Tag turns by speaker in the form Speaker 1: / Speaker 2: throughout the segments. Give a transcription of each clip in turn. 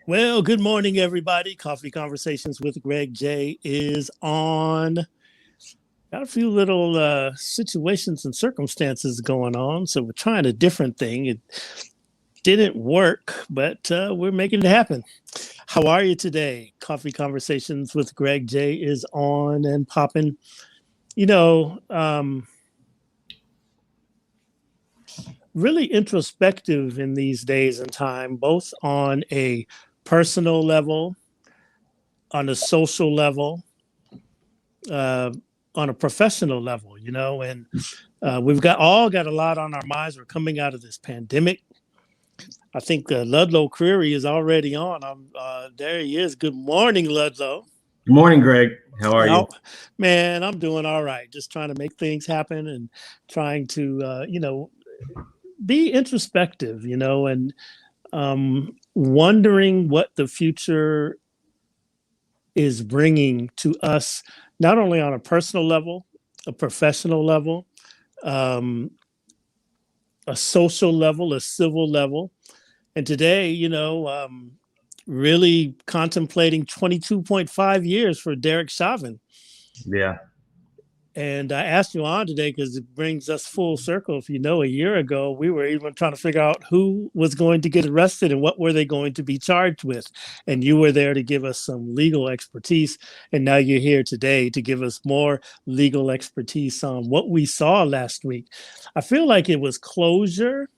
Speaker 1: Well, good morning, everybody. Coffee Conversations with Greg J is on. Got a few little situations and circumstances going on, so we're trying a different thing. It didn't work, but we're making it happen. How are you today? Coffee Conversations with Greg J is on and popping. You know, really introspective in these days and time, both on a personal level, on a social level, uh, on a professional level, and we've got a lot on our minds. We're coming out of this pandemic. I think Ludlow Creary is already on. There he is. Good morning, Ludlow.
Speaker 2: Good morning, Greg. How are you?
Speaker 1: Man, I'm doing all right. Just trying to make things happen and trying to, be introspective, and wondering what the future is bringing to us, not only on a personal level, a professional level, um, a social level, a civil level. And today, really contemplating 22.5 years for Derek Chauvin.
Speaker 2: Yeah.
Speaker 1: And I asked you on today because it brings us full circle. If a year ago, we were even trying to figure out who was going to get arrested and what were they going to be charged with. And you were there to give us some legal expertise. And now you're here today to give us more legal expertise on what we saw last week. I feel like it was closure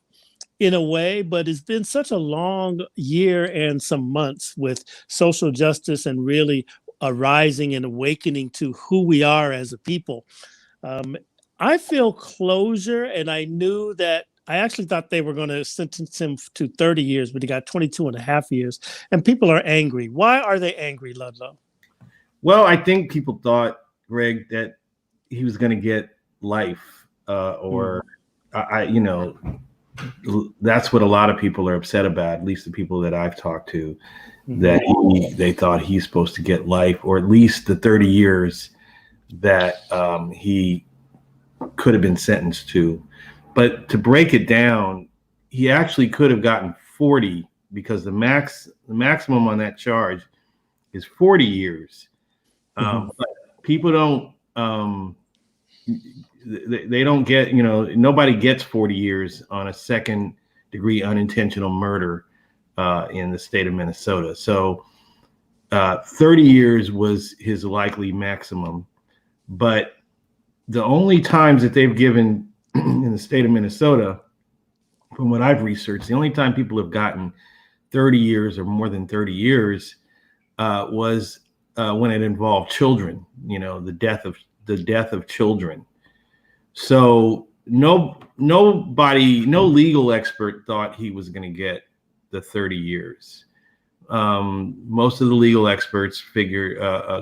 Speaker 1: in a way, but it's been such a long year and some months with social justice and really arising and awakening to who we are as a people. I feel closure, and I knew that I actually thought they were going to sentence him to 30 years, but he got 22 and a half years. And people are angry. Why are they angry, Ludlow?
Speaker 2: Well, I think people thought, Greg, that he was going to get life, that's what a lot of people are upset about, at least the people that I've talked to, that they thought he's supposed to get life, or at least the 30 years that he could have been sentenced to. But to break it down, he actually could have gotten 40 because the maximum on that charge is 40 years. But people don't, they don't get, nobody gets 40 years on a second degree unintentional murder in the state of Minnesota. So 30 years was his likely maximum. But the only times that they've given in the state of Minnesota, from what I've researched, the only time people have gotten 30 years or more than 30 years was when it involved children, the death of children. So no legal expert thought he was going to get the 30 years. Most of the legal experts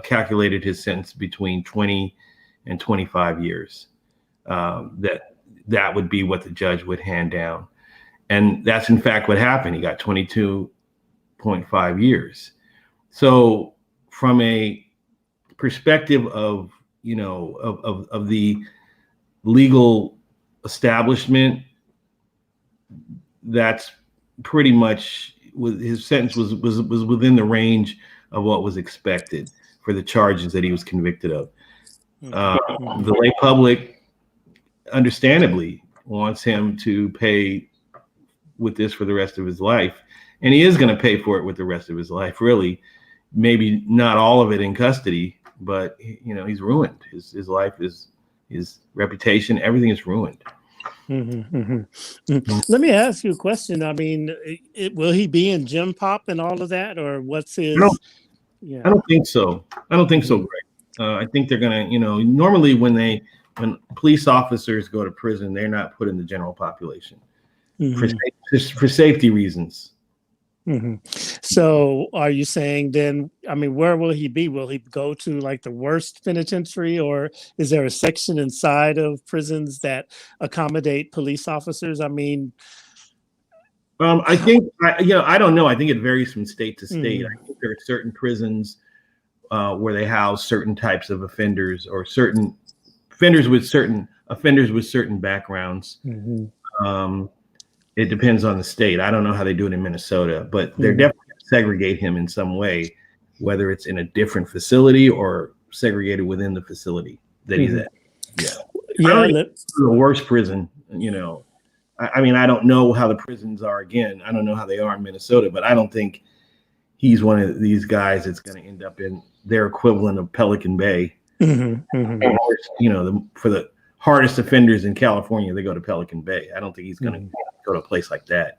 Speaker 2: calculated his sentence between 20 and 25 years. That would be what the judge would hand down. And that's in fact what happened. He got 22.5 years. So from a perspective of the legal establishment, that's pretty much his sentence was within the range of what was expected for the charges that he was convicted of. The lay public, understandably, wants him to pay with this for the rest of his life, and he is going to pay for it with the rest of his life. Really, maybe not all of it in custody, but he's ruined. His life is. His reputation, everything is ruined.
Speaker 1: Let me ask you a question. I mean, will he be in Gym Pop and all of that, or what's his?
Speaker 2: I don't think so. Greg. I think they're gonna, normally when police officers go to prison, they're not put in the general population for safety reasons.
Speaker 1: So are you saying then, I mean, where will he be? Will he go to like the worst penitentiary, or is there a section inside of prisons that accommodate police officers? I mean,
Speaker 2: I think, I don't know. I think it varies from state to state. I think there are certain prisons where they house certain types of offenders, or certain offenders with certain backgrounds. It depends on the state. I don't know how they do it in Minnesota, but there definitely are segregate him in some way, whether it's in a different facility or segregated within the facility that he's at. Yeah.
Speaker 1: Yeah.
Speaker 2: The worst prison, you know. I mean, I don't know how the prisons are again. I don't know how they are in Minnesota, but I don't think he's one of these guys that's going to end up in their equivalent of Pelican Bay. You know, for the hardest offenders in California, they go to Pelican Bay. I don't think he's going to go to a place like that.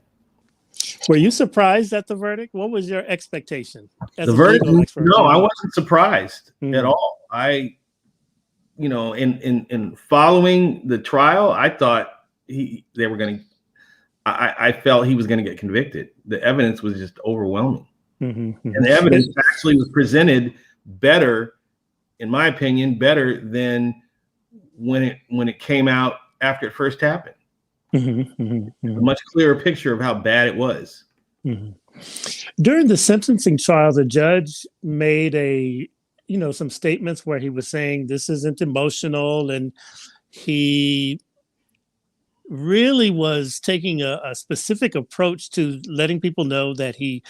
Speaker 1: Were you surprised at the verdict? What was your expectation?
Speaker 2: The verdict? No, I wasn't surprised at all. You know, in following the trial, I thought they were going to. I felt he was going to get convicted. The evidence was just overwhelming, and the evidence actually was presented better, in my opinion, better than when it came out after it first happened. A much clearer picture of how bad it was.
Speaker 1: During the sentencing trial, the judge made some statements where he was saying this isn't emotional, and he really was taking a specific approach to letting people know that he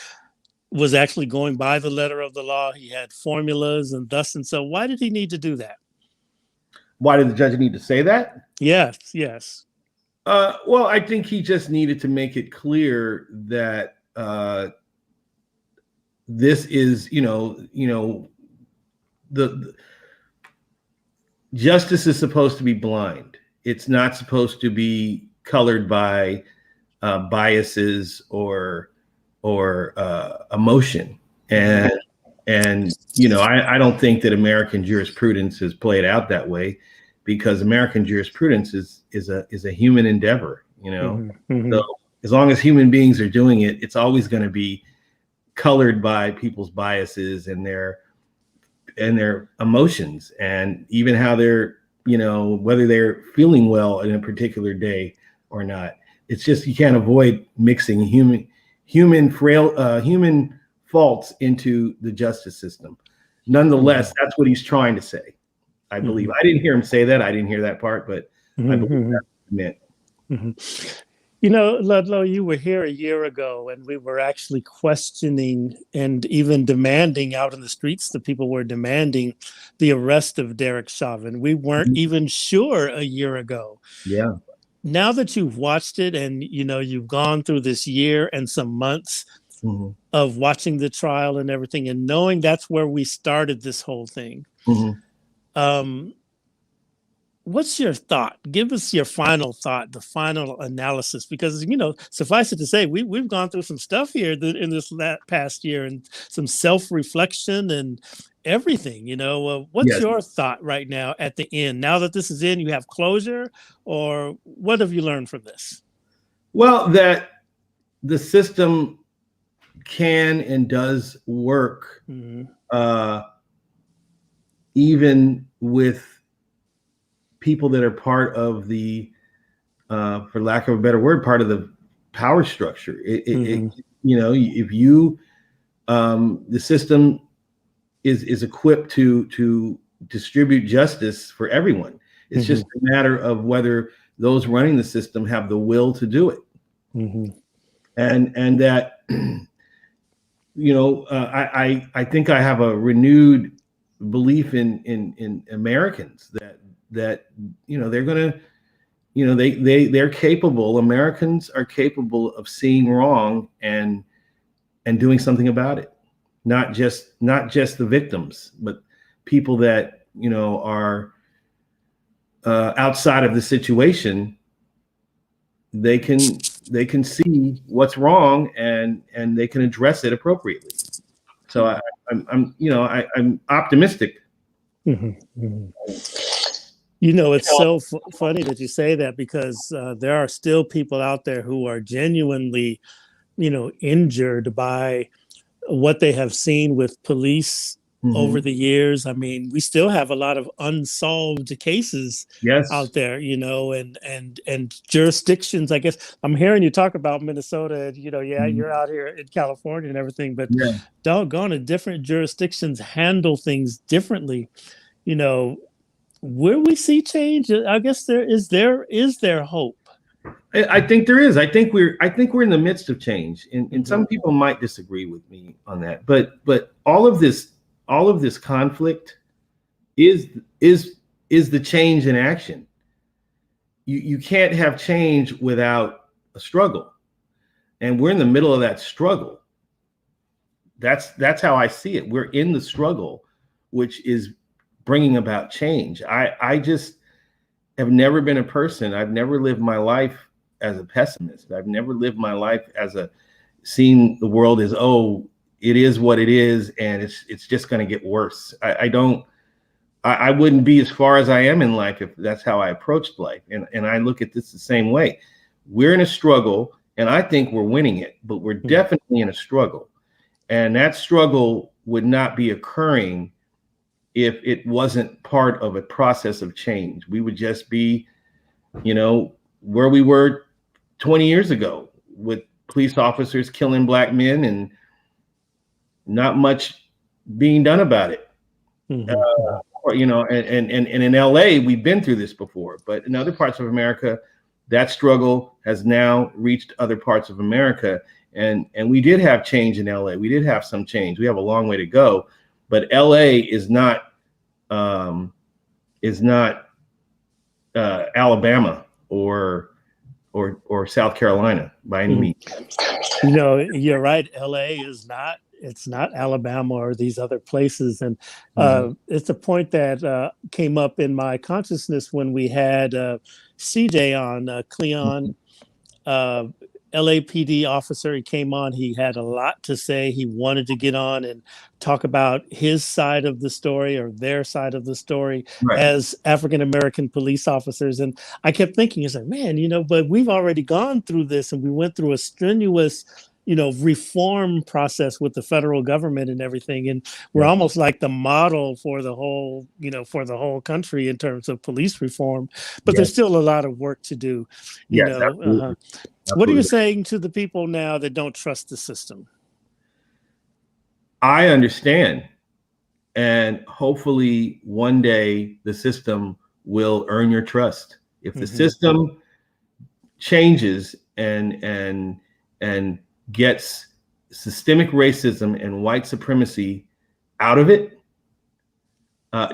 Speaker 1: was actually going by the letter of the law. He had formulas and thus and so. Why did he need to do that?
Speaker 2: Why did the judge need to say that?
Speaker 1: Yes.
Speaker 2: Well, I think he just needed to make it clear that this is, the justice is supposed to be blind. It's not supposed to be colored by biases or emotion. And I don't think that American jurisprudence has played out that way, because American jurisprudence is a human endeavor. So as long as human beings are doing it, it's always going to be colored by people's biases and their emotions, and even how they're, whether they're feeling well in a particular day or not. It's just, you can't avoid mixing human faults into the justice system. Nonetheless, that's what he's trying to say, I believe. I didn't hear him say that. I didn't hear that part, but I believe that's what he meant.
Speaker 1: Ludlow, you were here a year ago, and we were actually questioning and even demanding out in the streets. The people were demanding the arrest of Derek Chauvin. We weren't even sure a year ago.
Speaker 2: Yeah.
Speaker 1: Now that you've watched it, and you've gone through this year and some months of watching the trial and everything, and knowing that's where we started this whole thing. What's your thought? Give us your final thought, the final analysis, because, suffice it to say, we've gone through some stuff here in this past year, and some self-reflection and everything. What's your thought right now at the end? Now that this is in, you have closure, or what have you learned from this?
Speaker 2: Well, that the system can and does work, even with people that are part of the, for lack of a better word, part of the power structure. If you, the system is equipped to distribute justice for everyone. It's just a matter of whether those running the system have the will to do it. And that, I think I have a renewed belief in Americans that they're going to, they're capable. Americans are capable of seeing wrong and doing something about it. Not just the victims, but people that, are outside of the situation. They can see what's wrong and they can address it appropriately. So I'm optimistic.
Speaker 1: It's so funny that you say that, because there are still people out there who are genuinely, injured by what they have seen with police over the years. I mean, we still have a lot of unsolved cases out there, and jurisdictions. I guess I'm hearing you talk about Minnesota, and, you're out here in California and everything, but doggone it, different jurisdictions handle things differently. Will we see change? I guess there is hope.
Speaker 2: I think there is. I think we're in the midst of change, and some people might disagree with me on that. But all of this conflict is the change in action. You can't have change without a struggle, and we're in the middle of that struggle. That's how I see it. We're in the struggle, which is bringing about change. I just have never been a person. I've never lived my life as a pessimist. I've never lived my life as seeing the world as, oh, it is what it is, and it's just going to get worse. I wouldn't be as far as I am in life if that's how I approached life. And I look at this the same way. We're in a struggle, and I think we're winning it, but we're definitely in a struggle. And that struggle would not be occurring if it wasn't part of a process of change. We would just be, where we were 20 years ago, with police officers killing Black men and not much being done about it. And in LA, we've been through this before, but in other parts of America, that struggle has now reached other parts of America. And we did have change in LA. We did have some change. We have a long way to go, but LA is not Alabama or South Carolina by any means.
Speaker 1: You're right. LA is not. It's not Alabama or these other places. And it's a point that came up in my consciousness when we had CJ on, Cleon, LAPD officer. He came on. He had a lot to say. He wanted to get on and talk about his side of the story, or their side of the story, as African-American police officers. And I kept thinking, it's like, man, but we've already gone through this, and we went through a strenuous reform process with the federal government and everything. And we're almost like the model for the whole, for the whole country in terms of police reform, but there's still a lot of work to do. Absolutely. What are you saying to the people now that don't trust the system?
Speaker 2: I understand. And hopefully one day the system will earn your trust. If the system changes and gets systemic racism and white supremacy out of it,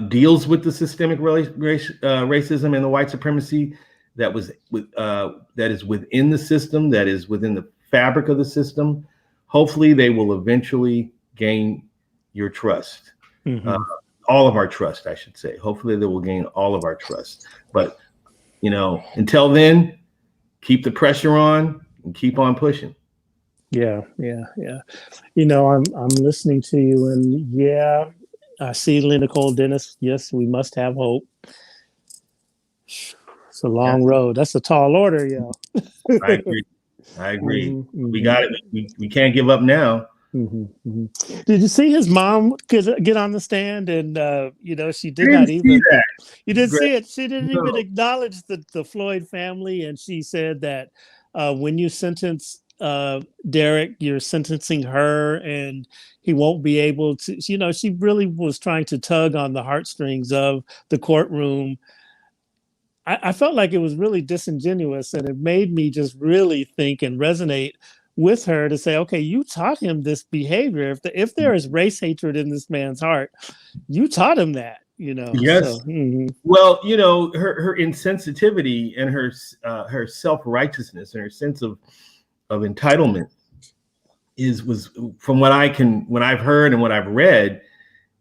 Speaker 2: deals with the systemic racism and the white supremacy that is within the system, that is within the fabric of the system, hopefully they will eventually gain your trust. All of our trust, I should say. Hopefully they will gain all of our trust. But, until then, keep the pressure on and keep on pushing.
Speaker 1: Yeah. I'm listening to you, and I see Nicole Dennis. Yes, we must have hope. It's a long road. That's a tall order,
Speaker 2: I agree. We got it. We can't give up now.
Speaker 1: Did you see his mom get on the stand? And she did not even. You didn't see it. She didn't even acknowledge the Floyd family, and she said that when you sentence Derek, you're sentencing her, and he won't be able to. She really was trying to tug on the heartstrings of the courtroom. I felt like it was really disingenuous, and it made me just really think and resonate with her to say, okay, you taught him this behavior. If there is race hatred in this man's heart, you taught him that.
Speaker 2: Yes. So, well, her insensitivity and her self-righteousness and her sense of entitlement was from what I've heard and what I've read,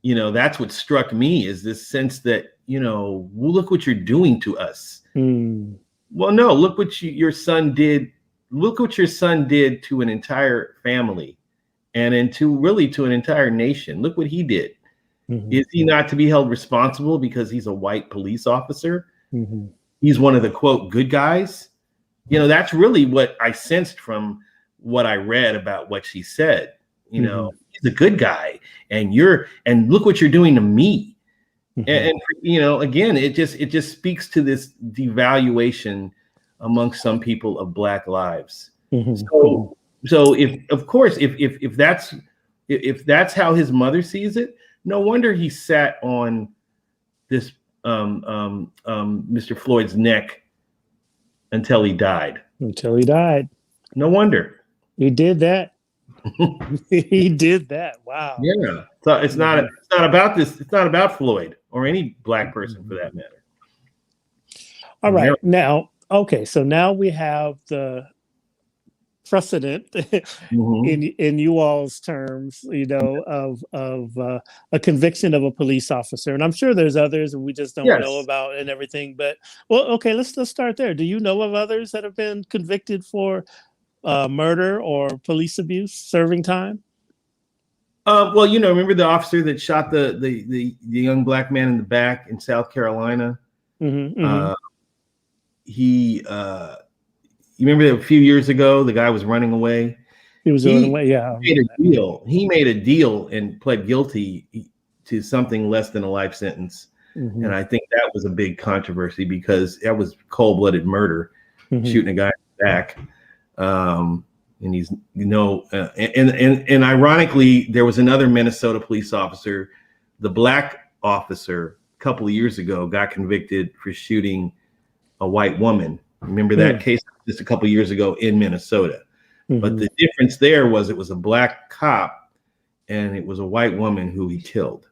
Speaker 2: that's what struck me, is this sense that, well, look what you're doing to us. Well, no, look what your son did. Look what your son did to an entire family and to an entire nation. Look what he did. Is he not to be held responsible because he's a white police officer? He's one of the, quote, good guys. That's really what I sensed from what I read about what she said. He's a good guy, and look what you're doing to me. And again, it just speaks to this devaluation amongst some people of Black lives. So if that's how his mother sees it, no wonder he sat on this Mr. Floyd's neck until he died.
Speaker 1: Until he died.
Speaker 2: No wonder.
Speaker 1: He did that. He did that. Wow.
Speaker 2: Yeah. So it's not about this. It's not about Floyd or any black person for that matter.
Speaker 1: All right. Now, okay. So now we have the precedent in you all's terms, of a conviction of a police officer, and I'm sure there's others and we just don't know about and everything. But well, okay, let's start there. Do you know of others that have been convicted for murder or police abuse, serving time?
Speaker 2: Well, remember the officer that shot the young black man in the back in South Carolina? You remember that a few years ago, the guy was running away.
Speaker 1: He was running away. Yeah.
Speaker 2: He made a deal and pled guilty to something less than a life sentence. And I think that was a big controversy because that was cold-blooded murder, shooting a guy in the back. And he's, and ironically, there was another Minnesota police officer, the black officer, a couple of years ago, got convicted for shooting a white woman. Remember that case just a couple of years ago in Minnesota? But the difference there was it was a black cop and it was a white woman who he killed.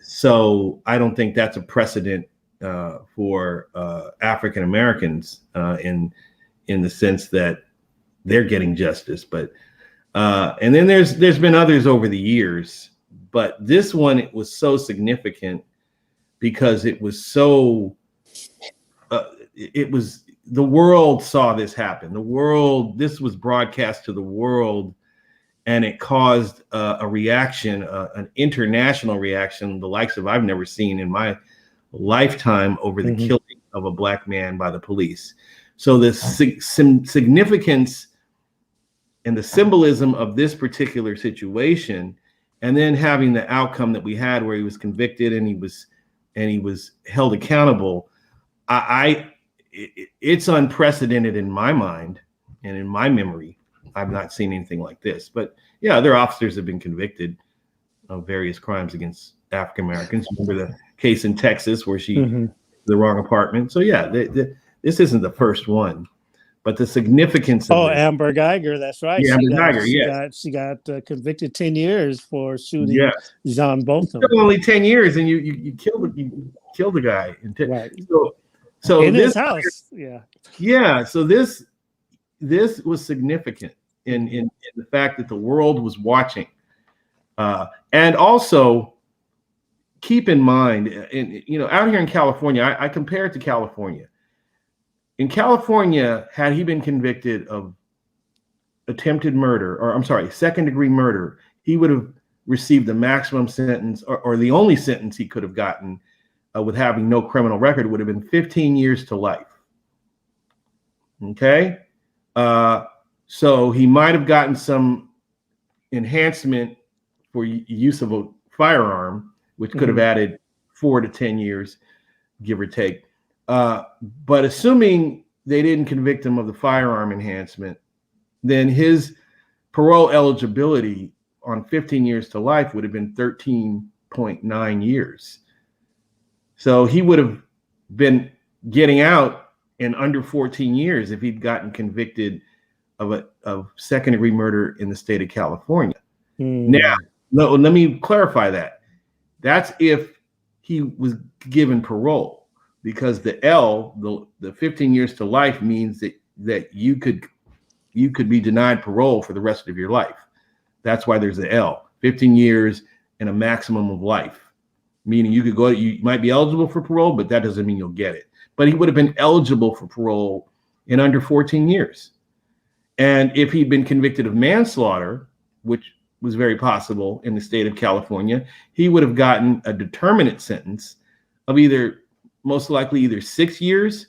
Speaker 2: So I don't think that's a precedent for African Americans in the sense that they're getting justice. But and then there's been others over the years, but this one, it was so significant because it was so. It was, the world saw this happen. This was broadcast to the world, and it caused a reaction, an international reaction, the likes of I've never seen in my lifetime over the killing of a black man by the police. So the significance and the symbolism of this particular situation, and then having the outcome that we had where he was convicted and he was held accountable, it's unprecedented in my mind and in my memory. I've not seen anything like this. But yeah, other officers have been convicted of various crimes against African Americans. Remember the case in Texas where she the wrong apartment. So yeah, this isn't the first one, but the significance of
Speaker 1: Amber Geiger, that's right.
Speaker 2: Yeah, Amber Geiger, yes.
Speaker 1: She got convicted 10 years for shooting John Botham.
Speaker 2: Only 10 years, and you killed the guy.
Speaker 1: Right.
Speaker 2: So
Speaker 1: in his house,
Speaker 2: yeah. So this was significant in the fact that the world was watching, and also keep in mind, out here in California, I compare it to California. In California, had he been convicted of attempted murder, or I'm sorry, second-degree murder, he would have received the maximum sentence, or the only sentence he could have gotten. With having no criminal record, would have been 15 years to life. Okay. So he might have gotten some enhancement for use of a firearm, which could have added 4 to 10 years, give or take. But assuming they didn't convict him of the firearm enhancement, then his parole eligibility on 15 years to life would have been 13.9 years. So he would have been getting out in under 14 years if he'd gotten convicted of second-degree murder in the state of California. Now, let me clarify that. That's if he was given parole, because the L, the 15 years to life, means that you could be denied parole for the rest of your life. That's why there's the L, 15 years and a maximum of life. Meaning you might be eligible for parole, but that doesn't mean you'll get it. But he would have been eligible for parole in under 14 years. And if he'd been convicted of manslaughter, which was very possible in the state of California, he would have gotten a determinate sentence of most likely either 6 years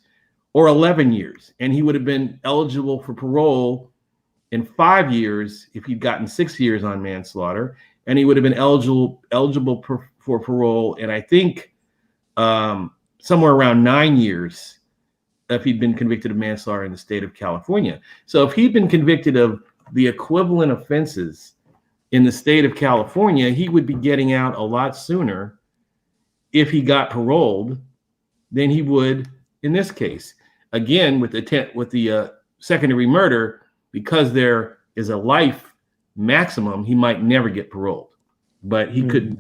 Speaker 2: or 11 years. And he would have been eligible for parole in 5 years if he'd gotten 6 years on manslaughter. And he would have been eligible for parole, and I think somewhere around 9 years if he'd been convicted of manslaughter in the state of California. So if he'd been convicted of the equivalent offenses in the state of California, he would be getting out a lot sooner if he got paroled than he would in this case. again, with the secondary murder, because there is a life maximum, he might never get paroled, but he could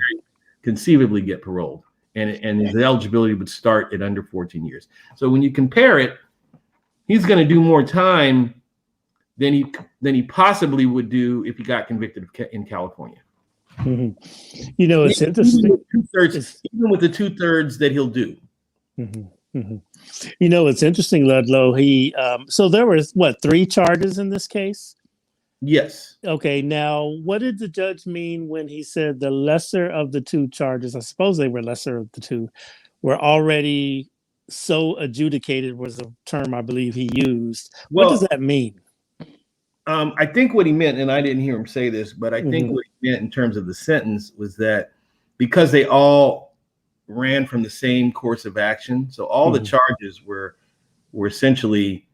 Speaker 2: conceivably get paroled, and his eligibility would start at under 14 years. So when you compare it, he's going to do more time than he possibly would do if he got convicted in California.
Speaker 1: Mm-hmm. You know, it's interesting.
Speaker 2: Even with the 2/3 that he'll do.
Speaker 1: Mm-hmm. Mm-hmm. You know, it's interesting, Ludlow. So there was 3 charges in this case?
Speaker 2: Yes.
Speaker 1: Okay. Now, what did the judge mean when he said the lesser of the 2 charges? I suppose they were lesser of the 2 were already so adjudicated, was a term I believe he used. What does that mean?
Speaker 2: I think what he meant, and I didn't hear him say this, but I think what he meant in terms of the sentence was that because they all ran from the same course of action, so all the charges were essentially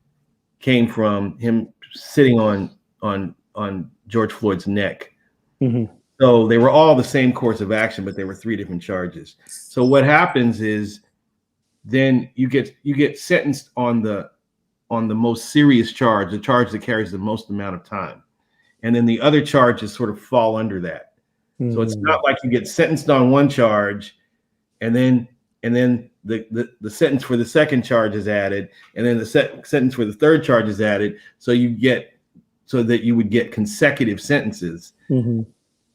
Speaker 2: came from him sitting on George Floyd's neck. So they were all the same course of action, but they were 3 different charges. So what happens is then you get sentenced on the most serious charge, the charge that carries the most amount of time. And then the other charges sort of fall under that. So it's not like you get sentenced on one charge and then the sentence for the second charge is added, and then the sentence for the third charge is added. So that you would get consecutive sentences.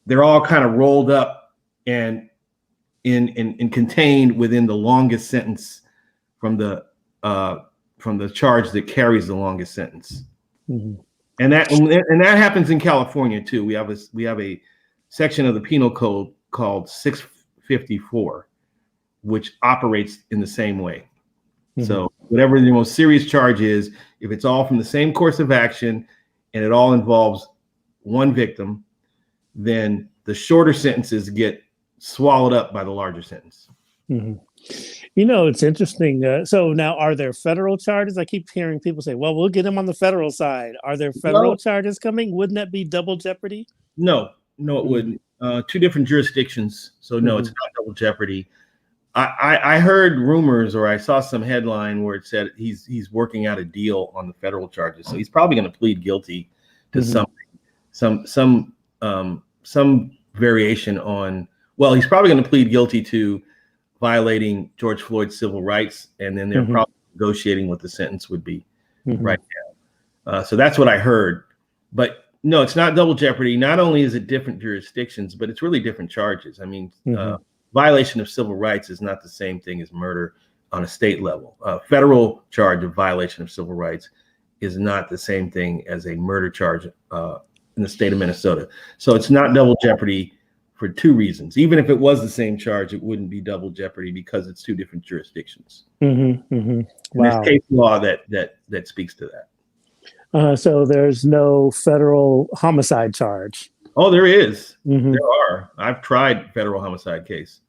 Speaker 2: They're all kind of rolled up and contained within the longest sentence from the charge that carries the longest sentence. And that happens in California too. We have a section of the penal code called 654, which operates in the same way. So whatever the most serious charge is, if it's all from the same course of action and it all involves one victim, then the shorter sentences get swallowed up by the larger sentence.
Speaker 1: You know, it's interesting. So now, are there federal charges? I keep hearing people say, well, we'll get him on the federal side. Are there federal charges coming? Wouldn't that be double jeopardy?
Speaker 2: No, it wouldn't. 2 different jurisdictions. So no, it's not double jeopardy. I heard rumors, or I saw some headline where it said he's working out a deal on the federal charges. So he's probably going to plead guilty to some variation on, well, he's probably going to plead guilty to violating George Floyd's civil rights, and then they're probably negotiating what the sentence would be right now. So that's what I heard. But no, it's not double jeopardy. Not only is it different jurisdictions, but it's really different charges. I mean, violation of civil rights is not the same thing as murder on a state level. Federal charge of violation of civil rights is not the same thing as a murder charge in the state of Minnesota. So it's not double jeopardy for 2 reasons. Even if it was the same charge, it wouldn't be double jeopardy because it's 2 different jurisdictions.
Speaker 1: Wow.
Speaker 2: There's case law that speaks to that.
Speaker 1: So there's no federal homicide charge.
Speaker 2: Oh, there is. There are. I've tried federal homicide case.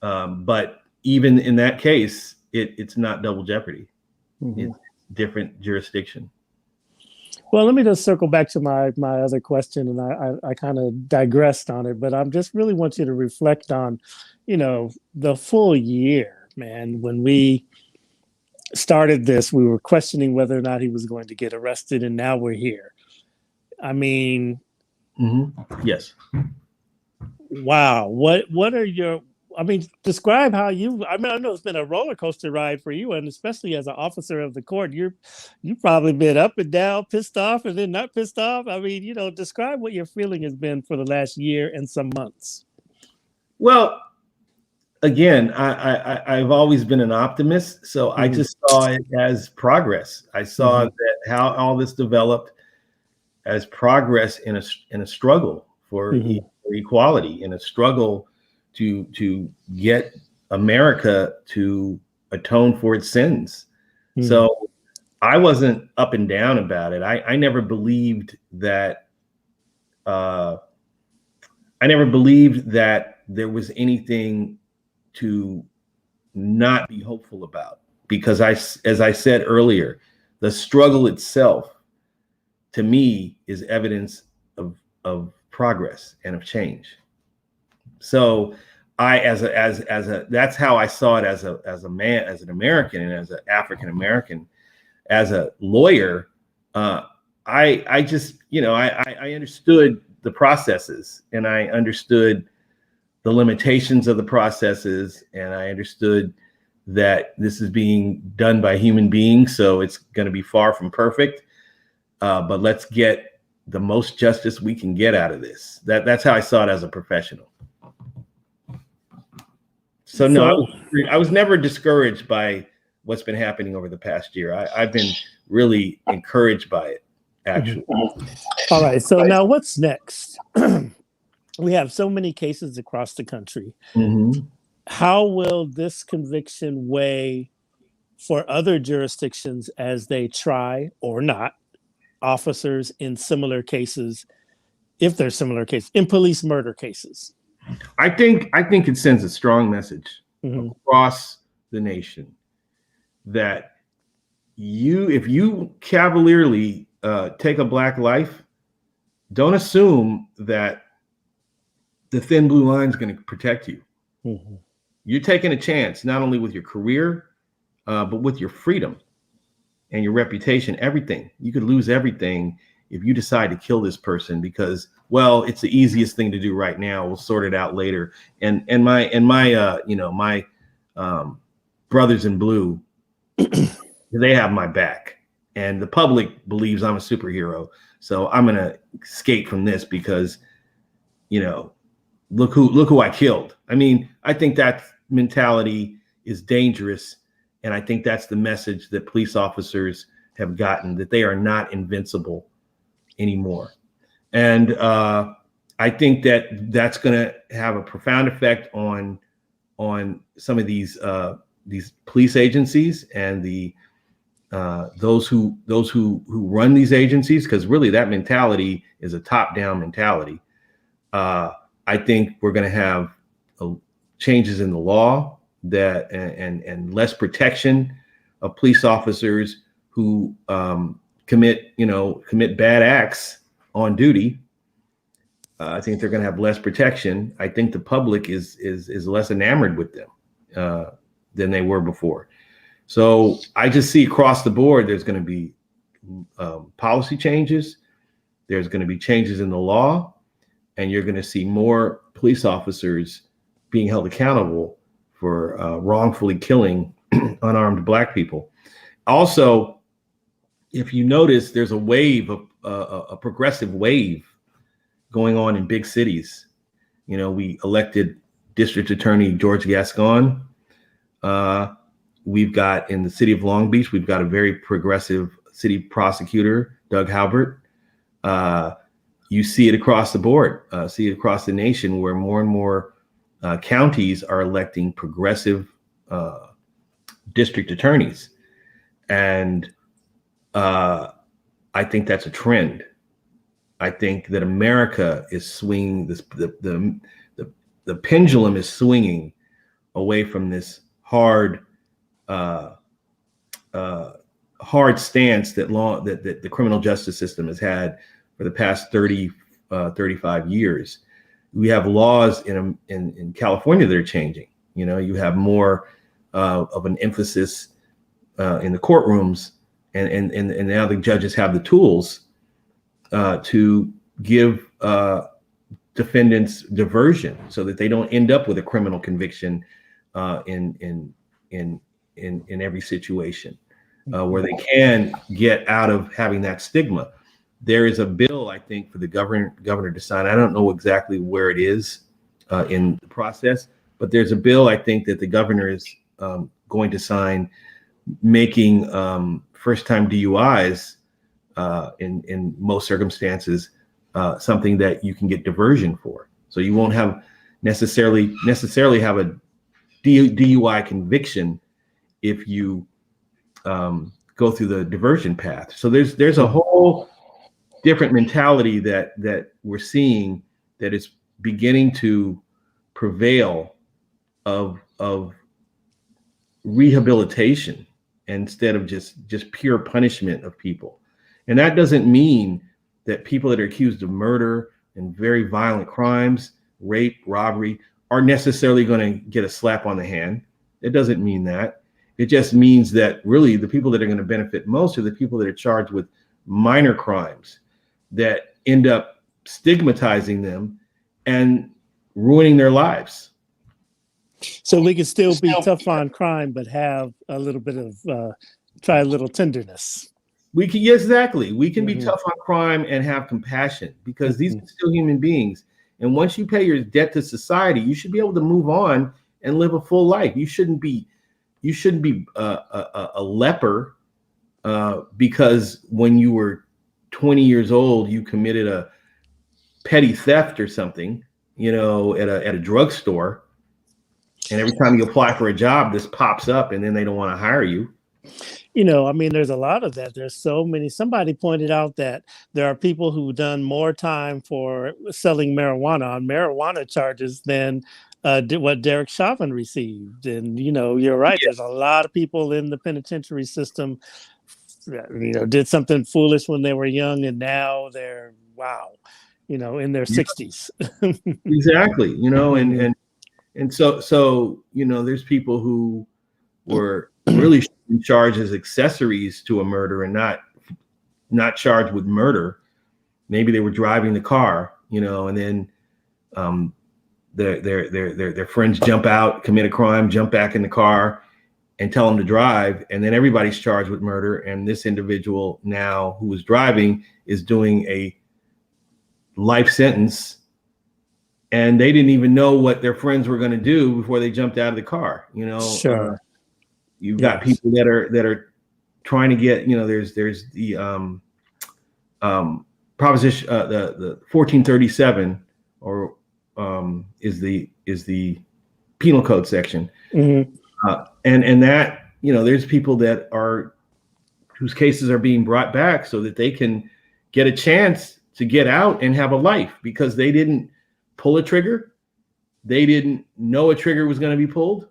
Speaker 2: But even in that case, it's not double jeopardy. It's different jurisdiction.
Speaker 1: Well, let me just circle back to my other question, and I kind of digressed on it, but I just really want you to reflect on, the full year, man. When we started this, we were questioning whether or not he was going to get arrested, and now we're here. I mean,
Speaker 2: yes.
Speaker 1: Wow. What are your? Describe how you. I know it's been a roller coaster ride for you, and especially as an officer of the court, you've probably been up and down, pissed off, and then not pissed off. Describe what your feeling has been for the last year and some months.
Speaker 2: Well, again, I've always been an optimist, so I just saw it as progress. I saw that how all this developed as progress in a struggle for equality, in a struggle to get America to atone for its sins. So I wasn't up and down about it. I never believed that there was anything to not be hopeful about, because as I said earlier, the struggle itself to me is evidence of progress and of change. So that's how I saw it as a man, as an American, and as an African American, as a lawyer. I just, I understood the processes, and I understood the limitations of the processes, and I understood that this is being done by human beings, so it's going to be far from perfect. But let's get the most justice we can get out of this. That's how I saw it as a professional. So no, I was never discouraged by what's been happening over the past year. I've been really encouraged by it, actually.
Speaker 1: All right. So now what's next? We have so many cases across the country.
Speaker 2: Mm-hmm.
Speaker 1: How will this conviction weigh for other jurisdictions as they try or not officers in similar cases, if there's similar cases, in police murder cases?
Speaker 2: I think it sends a strong message across the nation that if you cavalierly take a Black life, don't assume that the thin blue line is going to protect you. Mm-hmm. You're taking a chance, not only with your career, but with your freedom and your reputation, everything. You could lose everything if you decide to kill this person because, well, it's the easiest thing to do right now. We'll sort it out later. And my brothers in blue, they have my back, and the public believes I'm a superhero. So I'm going to escape from this because, look who I killed. I mean, I think that mentality is dangerous. And I think that's the message that police officers have gotten, that they are not invincible anymore. And I think that that's going to have a profound effect on some of these police agencies and those who run these agencies, because really that mentality is a top-down mentality. I think we're going to have changes in the law that and less protection of police officers who commit bad acts on duty. I think they're going to have less protection. I think the public is less enamored with them than they were before. So I just see across the board there's going to be policy changes. There's going to be changes in the law, and you're going to see more police officers being held accountable for wrongfully killing unarmed Black people. Also, if you notice, there's a wave of a progressive wave going on in big cities. We elected District Attorney George Gascon. We've got in the city of Long Beach, we've got a very progressive city prosecutor, Doug Halbert. You see it across the board, see it across the nation, where more and more counties are electing progressive district attorneys. And I think that's a trend. I think that America is swinging the pendulum is swinging away from this hard stance that the criminal justice system has had for the past 35 years. We have laws in California that are changing. You have more of an emphasis in the courtrooms, and now the judges have the tools to give defendants diversion so that they don't end up with a criminal conviction in every situation, where they can get out of having that stigma. There is a bill, I think, for the governor to sign. I don't know exactly where it is in the process, but there's a bill, I think, that the governor is going to sign, making first-time DUIs in most circumstances something that you can get diversion for. So you won't have necessarily have a DUI conviction if you go through the diversion path. So there's a whole different mentality that we're seeing that is beginning to prevail of rehabilitation instead of just pure punishment of people. And that doesn't mean that people that are accused of murder and very violent crimes, rape, robbery, are necessarily going to get a slap on the hand. It doesn't mean that. It just means that really the people that are going to benefit most are the people that are charged with minor crimes that end up stigmatizing them and ruining their lives.
Speaker 1: So we can still be tough on crime, but have a little bit of try a little tenderness.
Speaker 2: We can, yes, exactly. We can be tough on crime and have compassion, because these are still human beings. And once you pay your debt to society, you should be able to move on and live a full life. You shouldn't be a leper because when you were 20 years old, you committed a petty theft or something, at a drugstore. And every time you apply for a job, this pops up and then they don't want to hire you.
Speaker 1: There's a lot of that. There's so many. Somebody pointed out that there are people who've done more time for selling marijuana on marijuana charges than what Derek Chauvin received. And, you're right. There's a lot of people in the penitentiary system, did something foolish when they were young, and now they're, in their 60s.
Speaker 2: Exactly. And so, there's people who were really charged as accessories to a murder and not charged with murder. Maybe they were driving the car, and then their friends jump out, commit a crime, jump back in the car and tell them to drive. And then everybody's charged with murder. And this individual now who was driving is doing a life sentence. And they didn't even know what their friends were going to do before they jumped out of the car.
Speaker 1: Sure.
Speaker 2: You've got people that are trying to get, there's the proposition, the 1437 or is the penal code section. And that, there's people that whose cases are being brought back so that they can get a chance to get out and have a life, because they didn't pull a trigger. They didn't know a trigger was going to be pulled.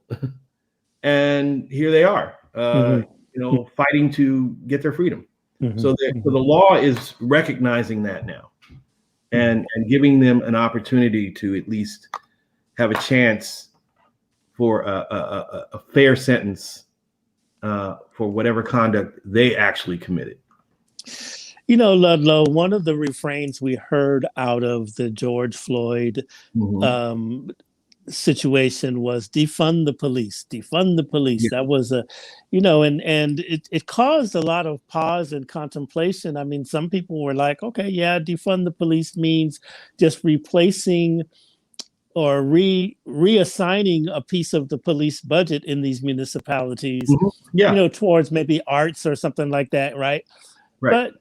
Speaker 2: And here they are, fighting to get their freedom. So the law is recognizing that now and giving them an opportunity to at least have a chance for a fair sentence for whatever conduct they actually committed.
Speaker 1: Ludlow, one of the refrains we heard out of the George Floyd situation was defund the police, defund the police. That was and it caused a lot of pause and contemplation. I mean, some people were like, okay, yeah, defund the police means just replacing or reassigning a piece of the police budget in these municipalities, towards maybe arts or something like that, right? But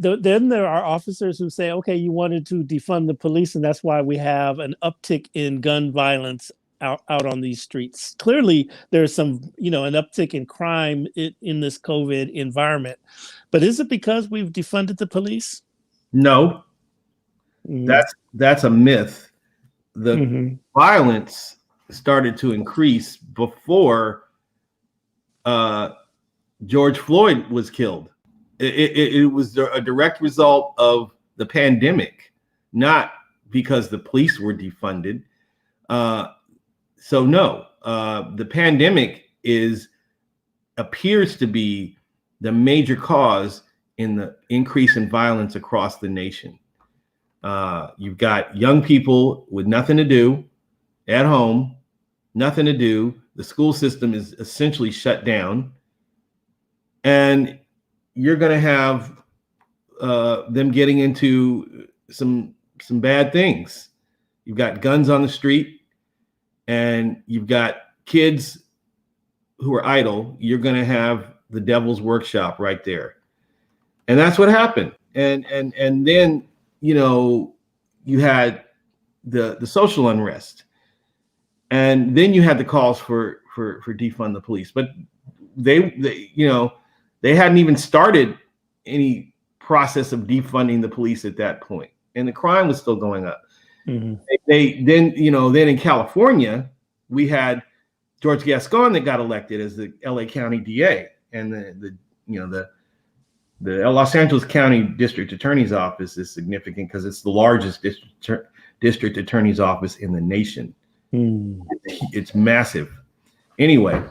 Speaker 1: then there are officers who say, okay, you wanted to defund the police, and that's why we have an uptick in gun violence out on these streets. Clearly, there's some, an uptick in crime in this COVID environment. But is it because we've defunded the police?
Speaker 2: No, that's a myth. The violence started to increase before George Floyd was killed. It was a direct result of the pandemic, not because the police were defunded. So no, the pandemic appears to be the major cause in the increase in violence across the nation. You've got young people with nothing to do at home, nothing to do. The school system is essentially shut down, and you're going to have them getting into some bad things. You've got guns on the street, and you've got kids who are idle. You're going to have the devil's workshop right there, and that's what happened. And then you had the social unrest, and then you had the calls for defund the police, but they hadn't even started any process of defunding the police at that point, and the crime was still going up. Then in California, we had George Gascon that got elected as the LA County DA, and the Los Angeles County District Attorney's Office is significant because it's the largest district attorney's office in the nation.
Speaker 1: Mm.
Speaker 2: It's massive. Anyway,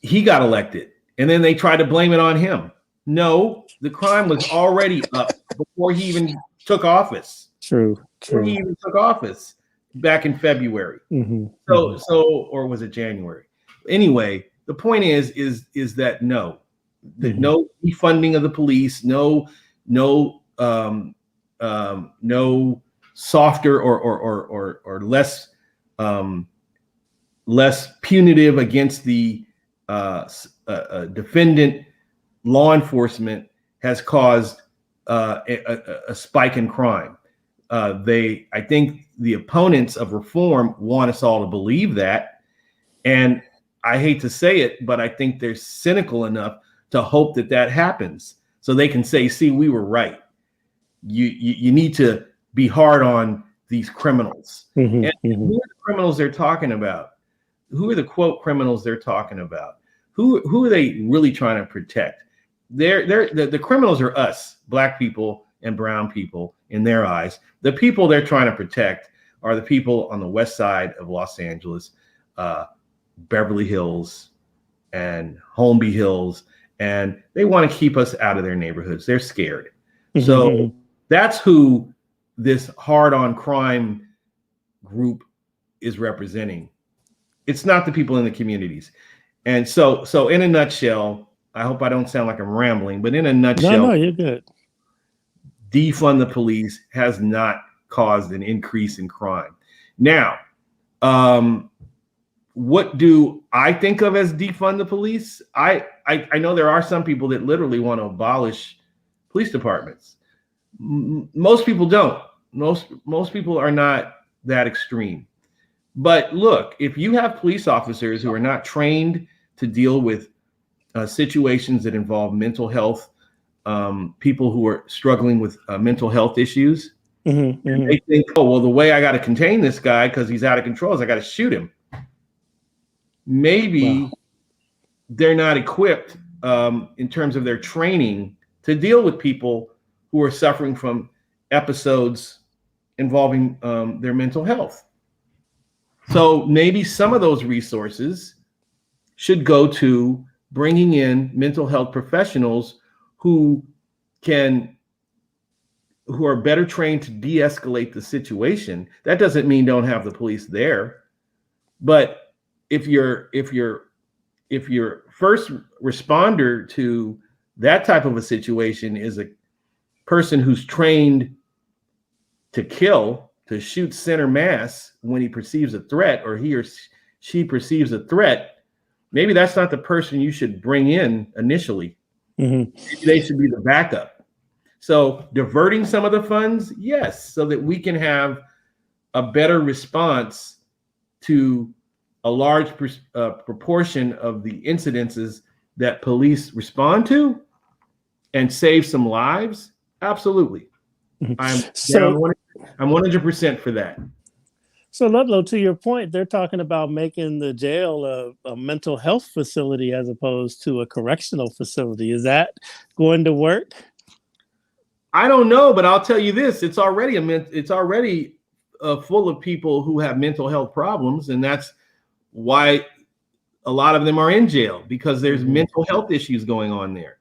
Speaker 2: he got elected, and then they tried to blame it on him. No, the crime was already up before he even took office.
Speaker 1: True.
Speaker 2: Before he even took office back in February.
Speaker 1: Mm-hmm.
Speaker 2: So, or was it January? Anyway, the point is that no defunding of the police, no softer or less less punitive against the defendant law enforcement has caused a spike in crime. I think the opponents of reform want us all to believe that. And I hate to say it, but I think they're cynical enough to hope that happens so they can say, see, we were right. You need to be hard on these criminals.
Speaker 1: Mm-hmm.
Speaker 2: And who are the criminals they're talking about? Who are the quote criminals they're talking about? Who are they really trying to protect? The criminals are us, Black people and brown people in their eyes. The people they're trying to protect are the people on the west side of Los Angeles, Beverly Hills and Holmby Hills, and they want to keep us out of their neighborhoods. They're scared. Mm-hmm. So that's who this hard on crime group is representing. It's not the people in the communities. And so in a nutshell, I hope I don't sound like I'm rambling, but in a nutshell,
Speaker 1: no, you're good.
Speaker 2: Defund the police has not caused an increase in crime. Now, what do I think of as defund the police? I know there are some people that literally want to abolish police departments. Most people don't. Most people are not that extreme. But look, if you have police officers who are not trained to deal with situations that involve mental health, people who are struggling with mental health issues, they think, oh, well, the way I got to contain this guy because he's out of control is I got to shoot him. Maybe they're not equipped in terms of their training to deal with people who are suffering from episodes involving their mental health. So maybe some of those resources should go to bringing in mental health professionals who are better trained to de-escalate the situation. That doesn't mean don't have the police there, but if your first responder to that type of a situation is a person who's trained to kill, to shoot center mass when he perceives a threat, or he or she perceives a threat, maybe that's not the person you should bring in initially. Maybe they should be the backup. So diverting some of the funds, yes, so that we can have a better response to a large proportion of the incidences that police respond to and save some lives. Absolutely. I'm 100% for that.
Speaker 1: So Ludlow, to your point, they're talking about making the jail a mental health facility as opposed to a correctional facility. Is that going to work?
Speaker 2: I don't know, but I'll tell you this: it's already full of people who have mental health problems, and that's why a lot of them are in jail, because there's mental health issues going on there.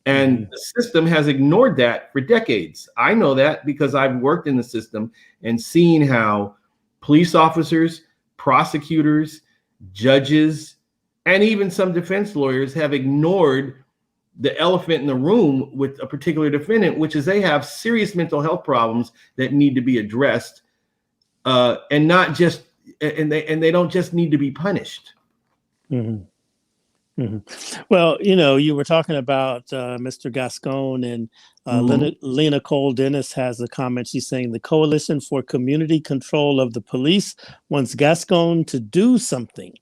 Speaker 2: And the system has ignored that for decades. I know that because I've worked in the system and seen how police officers, prosecutors, judges, and even some defense lawyers have ignored the elephant in the room with a particular defendant, which is they have serious mental health problems that need to be addressed, and not just, and they don't just need to be punished.
Speaker 1: Well, you were talking about Mr. Gascon, and Lena Cole Dennis has a comment. She's saying the Coalition for Community Control of the Police wants Gascon to do something.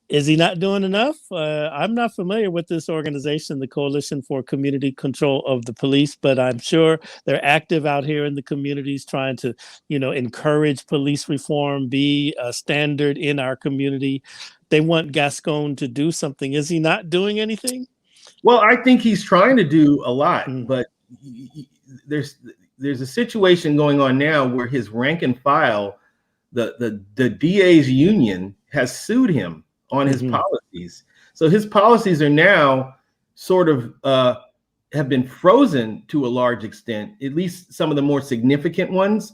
Speaker 1: Is he not doing enough? I'm not familiar with this organization, the Coalition for Community Control of the Police, but I'm sure they're active out here in the communities trying to, encourage police reform, be a standard in our community. They want Gascon to do something. Is he not doing anything?
Speaker 2: Well, I think he's trying to do a lot, but there's there's a situation going on now where his rank and file, the DA's union, has sued him on his policies. So his policies are now sort of have been frozen to a large extent, at least some of the more significant ones,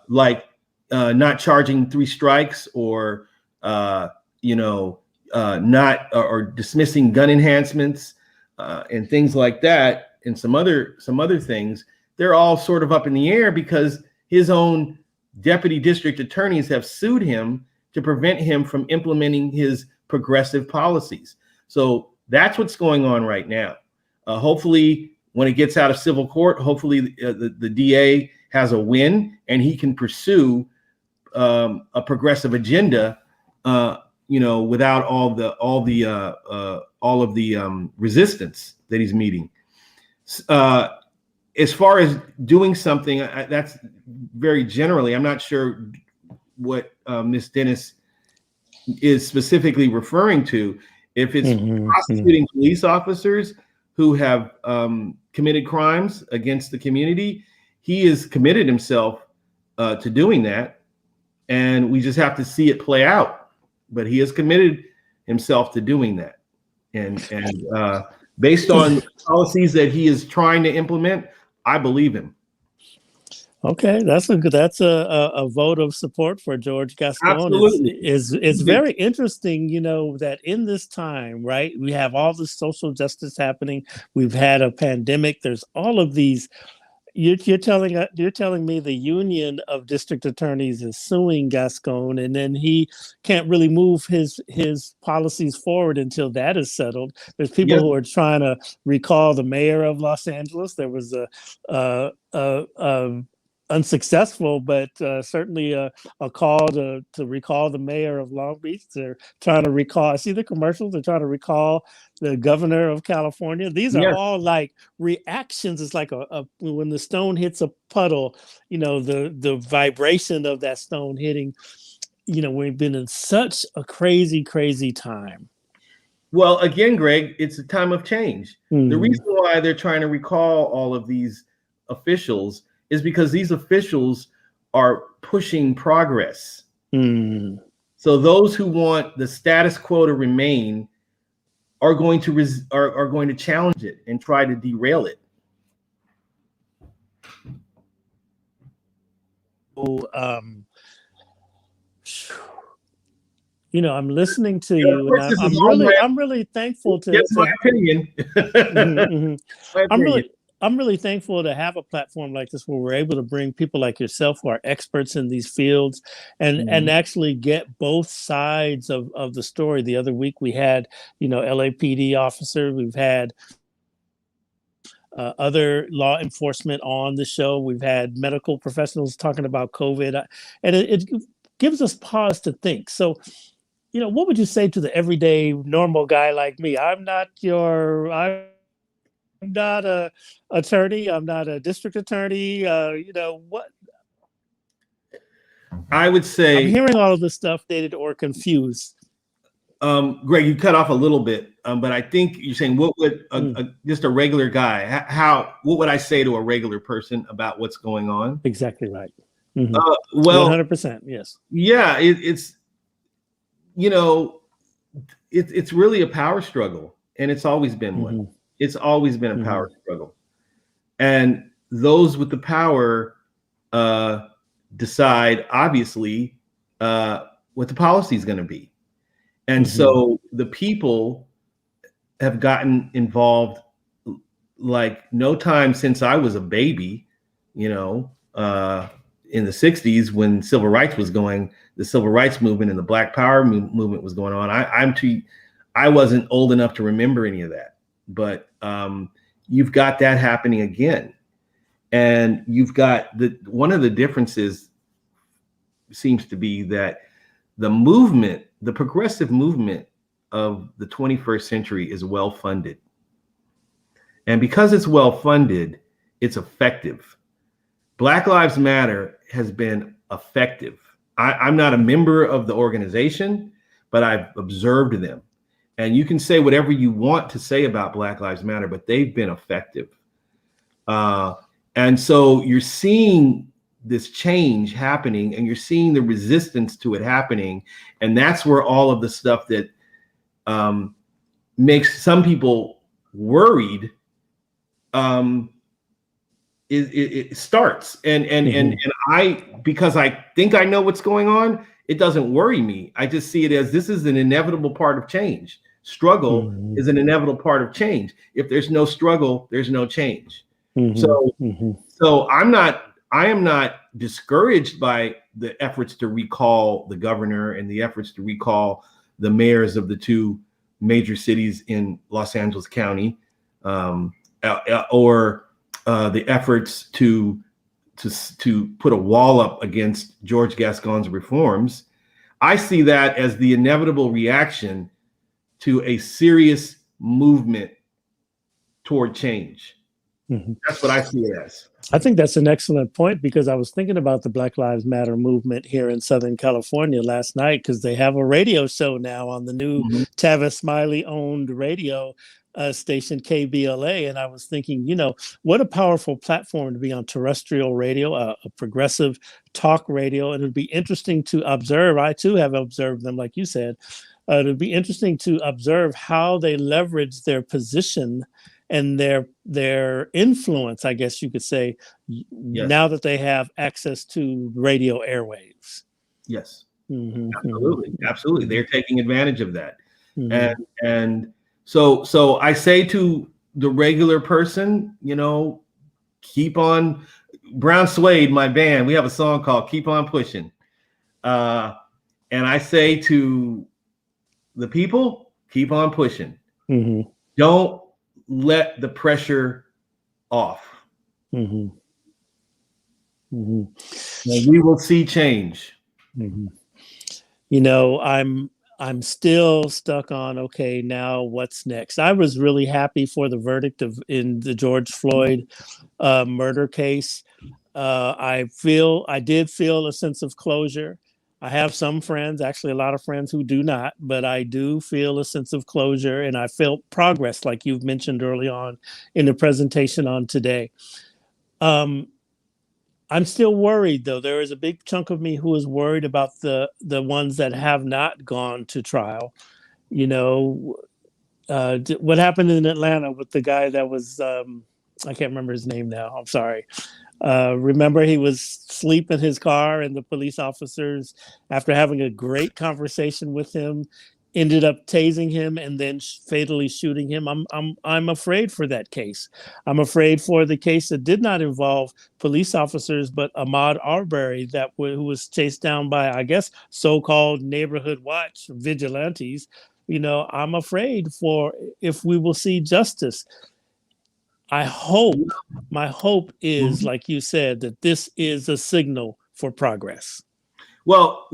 Speaker 2: like not charging 3 strikes, or not or dismissing gun enhancements and things like that, and some other things. They're all sort of up in the air because his own deputy district attorneys have sued him to prevent him from implementing his progressive policies. So that's what's going on right now. Hopefully, when it gets out of civil court, hopefully the DA has a win and he can pursue a progressive agenda, without all of the resistance that he's meeting. As far as doing something, that's very generally. I'm not sure what Ms. Dennis is specifically referring to. If it's prosecuting police officers who have committed crimes against the community, he has committed himself to doing that, and we just have to see it play out. But he has committed himself to doing that, and based on policies that he is trying to implement, I believe him.
Speaker 1: Okay, that's a vote of support for George Gascon.
Speaker 2: Absolutely.
Speaker 1: It's very interesting, that in this time, right, we have all this social justice happening. We've had a pandemic. There's all of these. You're telling me the union of district attorneys is suing Gascon, and then he can't really move his policies forward until that is settled. There's people who are trying to recall the mayor of Los Angeles. There was a unsuccessful, but certainly a call to recall the mayor of Long Beach. They're trying to recall. I see the commercials. They're trying to recall the governor of California. These are all like reactions. It's like when the stone hits a puddle, the vibration of that stone hitting. We've been in such a crazy, crazy time.
Speaker 2: Well, again, Greg, it's a time of change. The reason why they're trying to recall all of these officials is because these officials are pushing progress. So those who want the status quo to remain are going to challenge it and try to derail it.
Speaker 1: I'm listening to you, and I'm really thankful to.
Speaker 2: That's my opinion.
Speaker 1: I'm really thankful to have a platform like this where we're able to bring people like yourself who are experts in these fields and actually get both sides of the story. The other week we had, LAPD officer, we've had other law enforcement on the show. We've had medical professionals talking about COVID, and it gives us pause to think. So, what would you say to the everyday normal guy like me? I'm not a attorney. I'm not a district attorney. What?
Speaker 2: I would say
Speaker 1: I'm hearing all of this stuff dated or confused.
Speaker 2: Greg, you cut off a little bit, but I think you're saying what would just a regular guy? What would I say to a regular person about what's going on?
Speaker 1: Exactly right.
Speaker 2: Well,
Speaker 1: 100%. Yes.
Speaker 2: Yeah, it's it's really a power struggle, and it's always been one. It's always been a power struggle. And those with the power decide, obviously, what the policy is going to be. And so the people have gotten involved like no time since I was a baby, in the 60s when civil rights was the civil rights movement and the Black Power movement was going on. I wasn't old enough to remember any of that. But you've got that happening again, and you've got one of the differences seems to be that the progressive movement of the 21st century is well funded, and because it's well funded, it's effective. Black Lives Matter has been effective. I'm not a member of the organization, but I've observed them. And you can say whatever you want to say about Black Lives Matter, but they've been effective. And And so you're seeing this change happening, and you're seeing the resistance to it happening. And that's where all of the stuff that makes some people worried it starts. And I, because I think I know what's going on, it doesn't worry me. I just see it as this is an inevitable part of change. Struggle is an inevitable part of change. If there's no struggle, there's no change. So I am not discouraged by the efforts to recall the governor and the efforts to recall the mayors of the two major cities in Los Angeles County, or the efforts to put a wall up against George Gascon's reforms. I see that as the inevitable reaction to a serious movement toward change. That's what I see it as.
Speaker 1: I think that's an excellent point, because I was thinking about the Black Lives Matter movement here in Southern California last night, because they have a radio show now on the new Tavis Smiley owned radio station KBLA. And I was thinking, what a powerful platform to be on terrestrial radio, a progressive talk radio. And it'd be interesting to observe. I too have observed them, like you said. It'd be interesting to observe how they leverage their position and their influence, I guess you could say, now that they have access to radio airwaves.
Speaker 2: Yes, absolutely. They're taking advantage of that. And so I say to the regular person, keep on. Brown Suede, my band, we have a song called "Keep On Pushing," and I say to the people, keep on pushing. Don't let the pressure off. And we will see change.
Speaker 1: I'm still stuck on, okay, now what's next? I was really happy for the verdict in the George Floyd murder case. I did feel a sense of closure. I have some friends, actually a lot of friends who do not, but I do feel a sense of closure, and I felt progress, like you've mentioned early on in the presentation on today. I'm still worried, though. There is a big chunk of me who is worried about the ones that have not gone to trial. What happened in Atlanta with the guy that was, I can't remember his name now. I'm sorry. Remember, he was asleep in his car, and the police officers, after having a great conversation with him, ended up tasing him and then fatally shooting him. I'm afraid for that case. I'm afraid for the case that did not involve police officers, but Ahmaud Arbery, who was chased down by, I guess, so-called neighborhood watch vigilantes. I'm afraid for if we will see justice. My hope is, like you said, that this is a signal for progress.
Speaker 2: Well,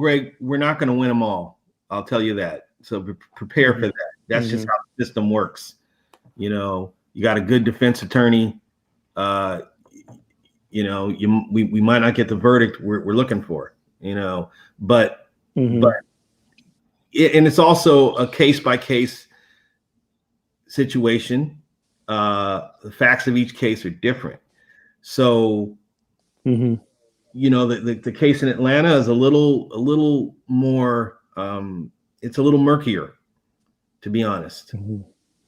Speaker 2: Greg, we're not going to win them all. I'll tell you that. So prepare for that. That's just how the system works. You got a good defense attorney. We might not get the verdict we're looking for. But it's also a case by case situation. The facts of each case are different. So, the case in Atlanta is a little more, it's a little murkier, to be honest.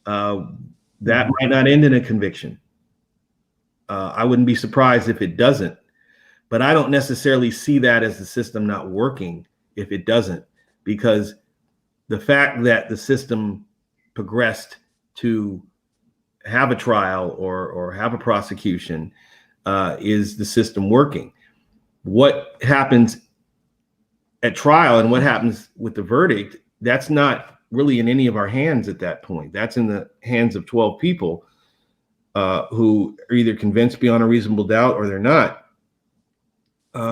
Speaker 2: That might not end in a conviction. I wouldn't be surprised if it doesn't, but I don't necessarily see that as the system not working if it doesn't, because the fact that the system progressed to have a trial or have a prosecution is the system working. What happens at trial and what happens with the verdict, that's not really in any of our hands at that point. That's in the hands of 12 people who are either convinced beyond a reasonable doubt or they're not.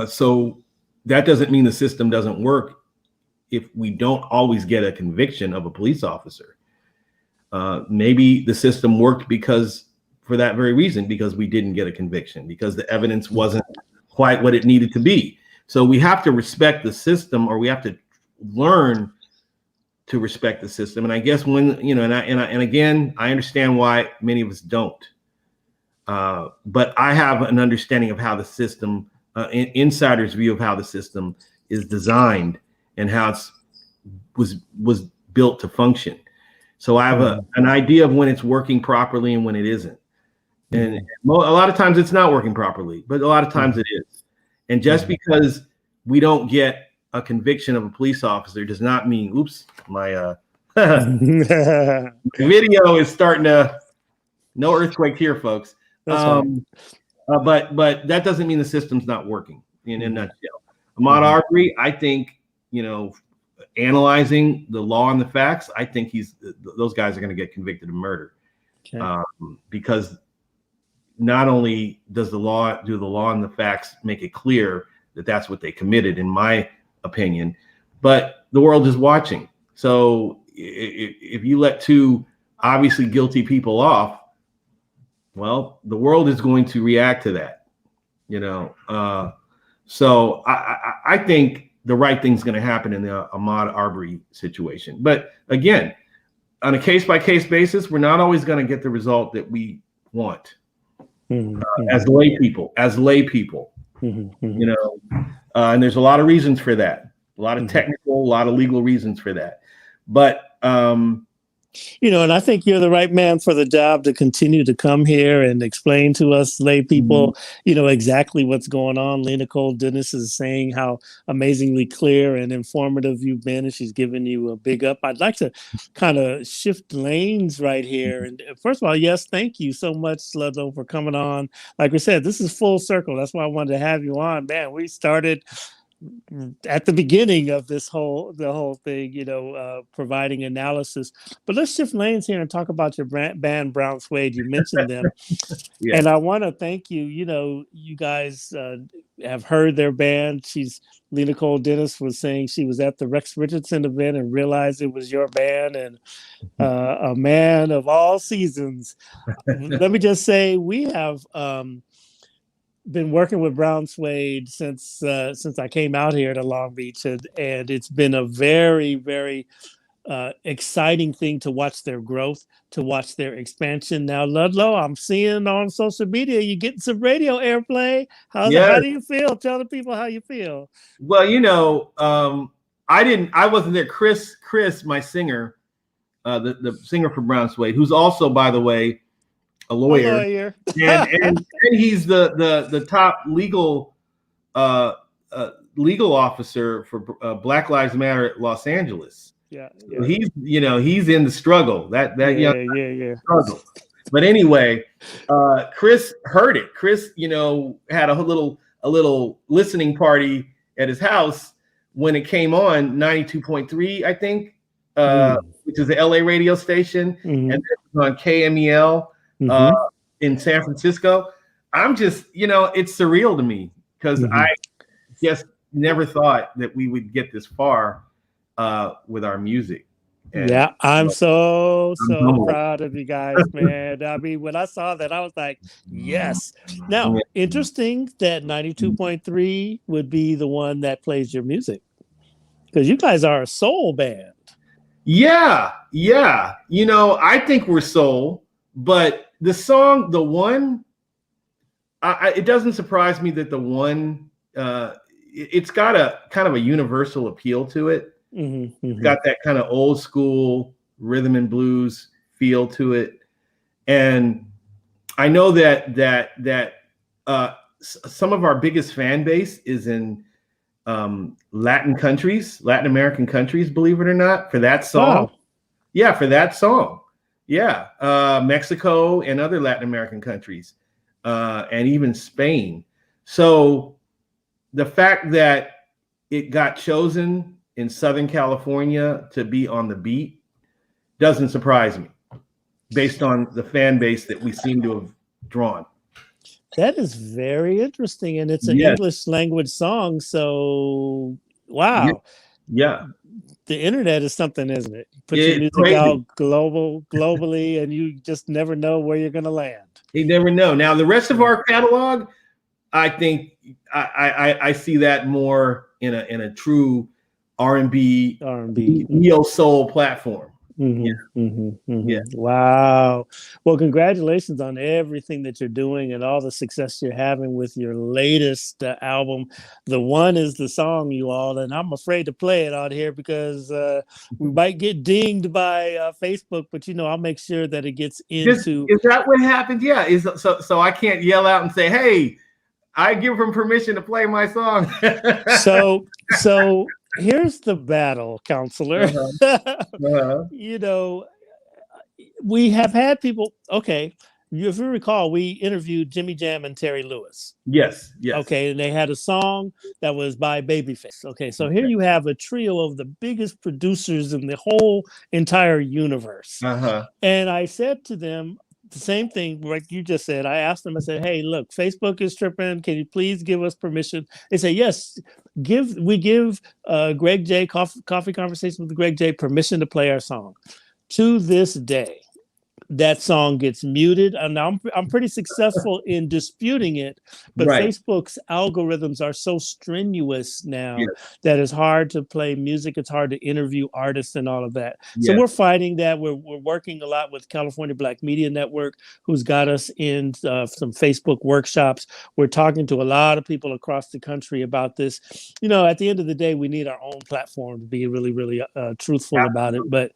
Speaker 2: So that doesn't mean the system doesn't work if we don't always get a conviction of a police officer. Maybe the system worked for that very reason, because we didn't get a conviction, because the evidence wasn't quite what it needed to be. So we have to respect the system, or we have to learn to respect the system. And I guess when, and again, I understand why many of us don't. But I have an understanding of how the system, insider's view of how the system is designed and how it's was built to function. So I have an idea of when it's working properly and when it isn't. And a lot of times it's not working properly, but a lot of times it is. And just because we don't get a conviction of a police officer does not mean, oops, my video is starting to, no earthquake here, folks. But that doesn't mean the system's not working in a nutshell. Ahmaud Arbery, I think, analyzing the law and the facts, I think those guys are going to get convicted of murder. Okay. Because not only do the law and the facts make it clear that that's what they committed, in my opinion, but the world is watching. So if you let two obviously guilty people off, well, the world is going to react to that, So I think the right thing's going to happen in the Ahmaud Arbery situation. But again, on a case-by-case basis, we're not always going to get the result that we want as lay people, and there's a lot of reasons for that, a lot of technical, a lot of legal reasons for that. But
Speaker 1: and I think you're the right man for the job to continue to come here and explain to us lay people, exactly what's going on. Lena Cole Dennis is saying how amazingly clear and informative you've been, and she's giving you a big up. I'd like to kind of shift lanes right here. And first of all, yes, thank you so much, Ludlow, for coming on. Like we said, this is full circle. That's why I wanted to have you on. Man, we started at the beginning of the whole thing, providing analysis. But let's shift lanes here and talk about your band, Brown Suede. You mentioned them. Yeah. And I want to thank you. You guys have heard their band. Lena Cole Dennis was saying she was at the Rex Richardson event and realized it was your band, and a man of all seasons. Let me just say, we have been working with Brown Suede since I came out here to Long Beach, and it's been a very, very exciting thing to watch their growth, to watch their expansion. Now, Ludlow, I'm seeing on social media you're getting some radio airplay. How do you feel? Tell the people how you feel.
Speaker 2: Well, I wasn't there. Chris, my singer, the singer for Brown Suede, who's also, by the way, a lawyer, and he's the top legal officer for Black Lives Matter at Los Angeles. Yeah. He's in the struggle. That struggle. But anyway, Chris heard it. Chris, had a little listening party at his house when it came on 92.3, I think, which is the LA radio station, and it was on KMEL. In San Francisco. I'm just, it's surreal to me because I just never thought that we would get this far with our music.
Speaker 1: And, I'm so proud of you guys, man. I mean, when I saw that, I was like, yes. Now, interesting that 92.3 would be the one that plays your music, because you guys are a soul band.
Speaker 2: Yeah. I think we're soul, but the song, The One, it doesn't surprise me that The One, it's got a kind of a universal appeal to it. It's got that kind of old school rhythm and blues feel to it. And I know that some of our biggest fan base is in Latin American countries, believe it or not, for that song. Wow. Yeah, for that song. Yeah, Mexico and other Latin American countries, and even Spain. So the fact that it got chosen in Southern California to be on the beat doesn't surprise me, based on the fan base that we seem to have drawn.
Speaker 1: That is very interesting, and it's an English language song. So, wow.
Speaker 2: Yeah.
Speaker 1: The internet is something, isn't it? You put your music out globally, and you just never know where you're going to land.
Speaker 2: You never know. Now, the rest of our catalog, I think I see that more in a true R&B neo soul platform.
Speaker 1: hmm
Speaker 2: Yeah.
Speaker 1: hmm
Speaker 2: Yeah.
Speaker 1: Wow. Well, congratulations on everything that you're doing and all the success you're having with your latest album. The One is the song, you all, and I'm afraid to play it out here because we might get dinged by Facebook, but I'll make sure that it gets into.
Speaker 2: Is that what happened? Yeah. So I can't yell out and say, "Hey, I give him permission to play my song."
Speaker 1: So here's the battle, counselor.
Speaker 2: Uh-huh. Uh-huh.
Speaker 1: you know, we have had people. Okay, if you recall, we interviewed Jimmy Jam and Terry Lewis.
Speaker 2: Yes. Yes.
Speaker 1: Okay, and they had a song that was by Babyface. Okay, so here
Speaker 2: Okay.
Speaker 1: you have a trio of the biggest producers in the whole entire universe.
Speaker 2: Uh-huh.
Speaker 1: And I said to them the same thing like you just said. I asked them, I said, hey, look, Facebook is tripping. Can you please give us permission? They say, yes, we give Greg J, Coffee Conversation with Greg J, permission to play our song. To this day, that song gets muted, and I'm pretty successful in disputing it, but
Speaker 2: Right.
Speaker 1: Facebook's algorithms are so strenuous now
Speaker 2: Yes.
Speaker 1: that it's hard to play music, it's hard to interview artists and all of that. So
Speaker 2: Yes.
Speaker 1: we're fighting that. We're working a lot with California Black Media Network, who's got us in some Facebook workshops. We're talking to a lot of people across the country about this. At the end of the day, we need our own platform to be really, really truthful about it. But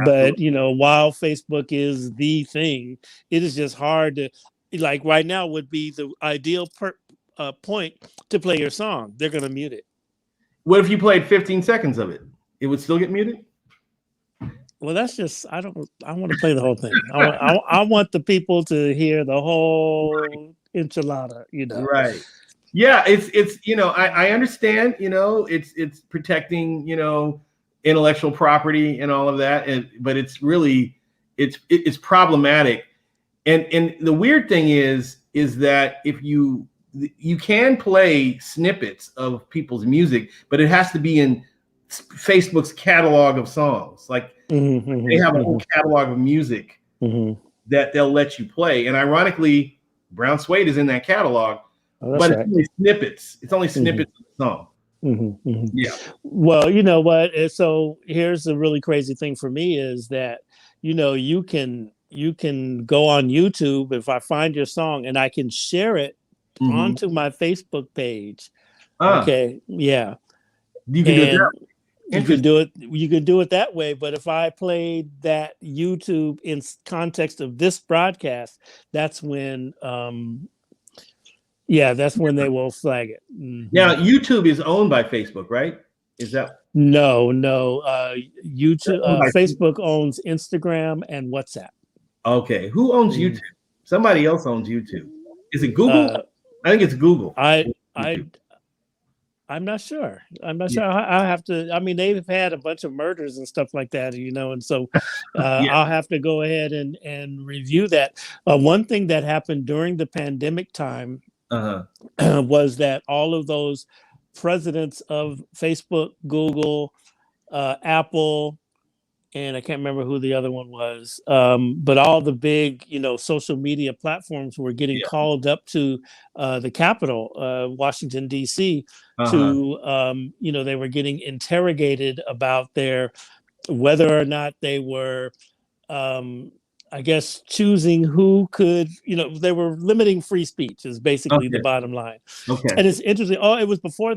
Speaker 1: while Facebook is the thing, it is just hard to, like, right now would be the ideal point to play your song. They're going to mute it.
Speaker 2: What if you played 15 seconds of it? It would still get muted?
Speaker 1: Well, that's just, I want to play the whole thing. I want the people to hear the whole enchilada,
Speaker 2: Right. Yeah, it's I understand, it's protecting, intellectual property and all of that, but it's really it's problematic. And the weird thing is that if you can play snippets of people's music, but it has to be in Facebook's catalog of songs. Like they have a whole catalog of music that they'll let you play. And ironically, Brown Suede is in that catalog, but it's only snippets. It's only snippets of the song. Yeah.
Speaker 1: Well, you know what? So here's the really crazy thing for me is that, you can go on YouTube if I find your song and I can share it onto my Facebook page. Okay. Yeah.
Speaker 2: You can do it that way.
Speaker 1: You could do it that way, but if I played that YouTube in context of this broadcast, that's when that's when they will flag it.
Speaker 2: Now, YouTube is owned by Facebook, right? Is that
Speaker 1: no? YouTube, Facebook owns Instagram and WhatsApp.
Speaker 2: Okay, who owns YouTube? Somebody else owns YouTube. Is it Google? I think it's Google.
Speaker 1: I'm not sure. I have to. I mean, they've had a bunch of murders and stuff like that, and so I'll have to go ahead and review that. One thing that happened during the pandemic time was that all of those presidents of Facebook, Google, Apple, and I can't remember who the other one was, but all the big, social media platforms were getting called up to the Capitol, Washington, D.C., to, they were getting interrogated about whether or not they were, I guess, choosing who could, they were limiting free speech is basically the bottom line.
Speaker 2: Okay.
Speaker 1: And it's interesting. It was before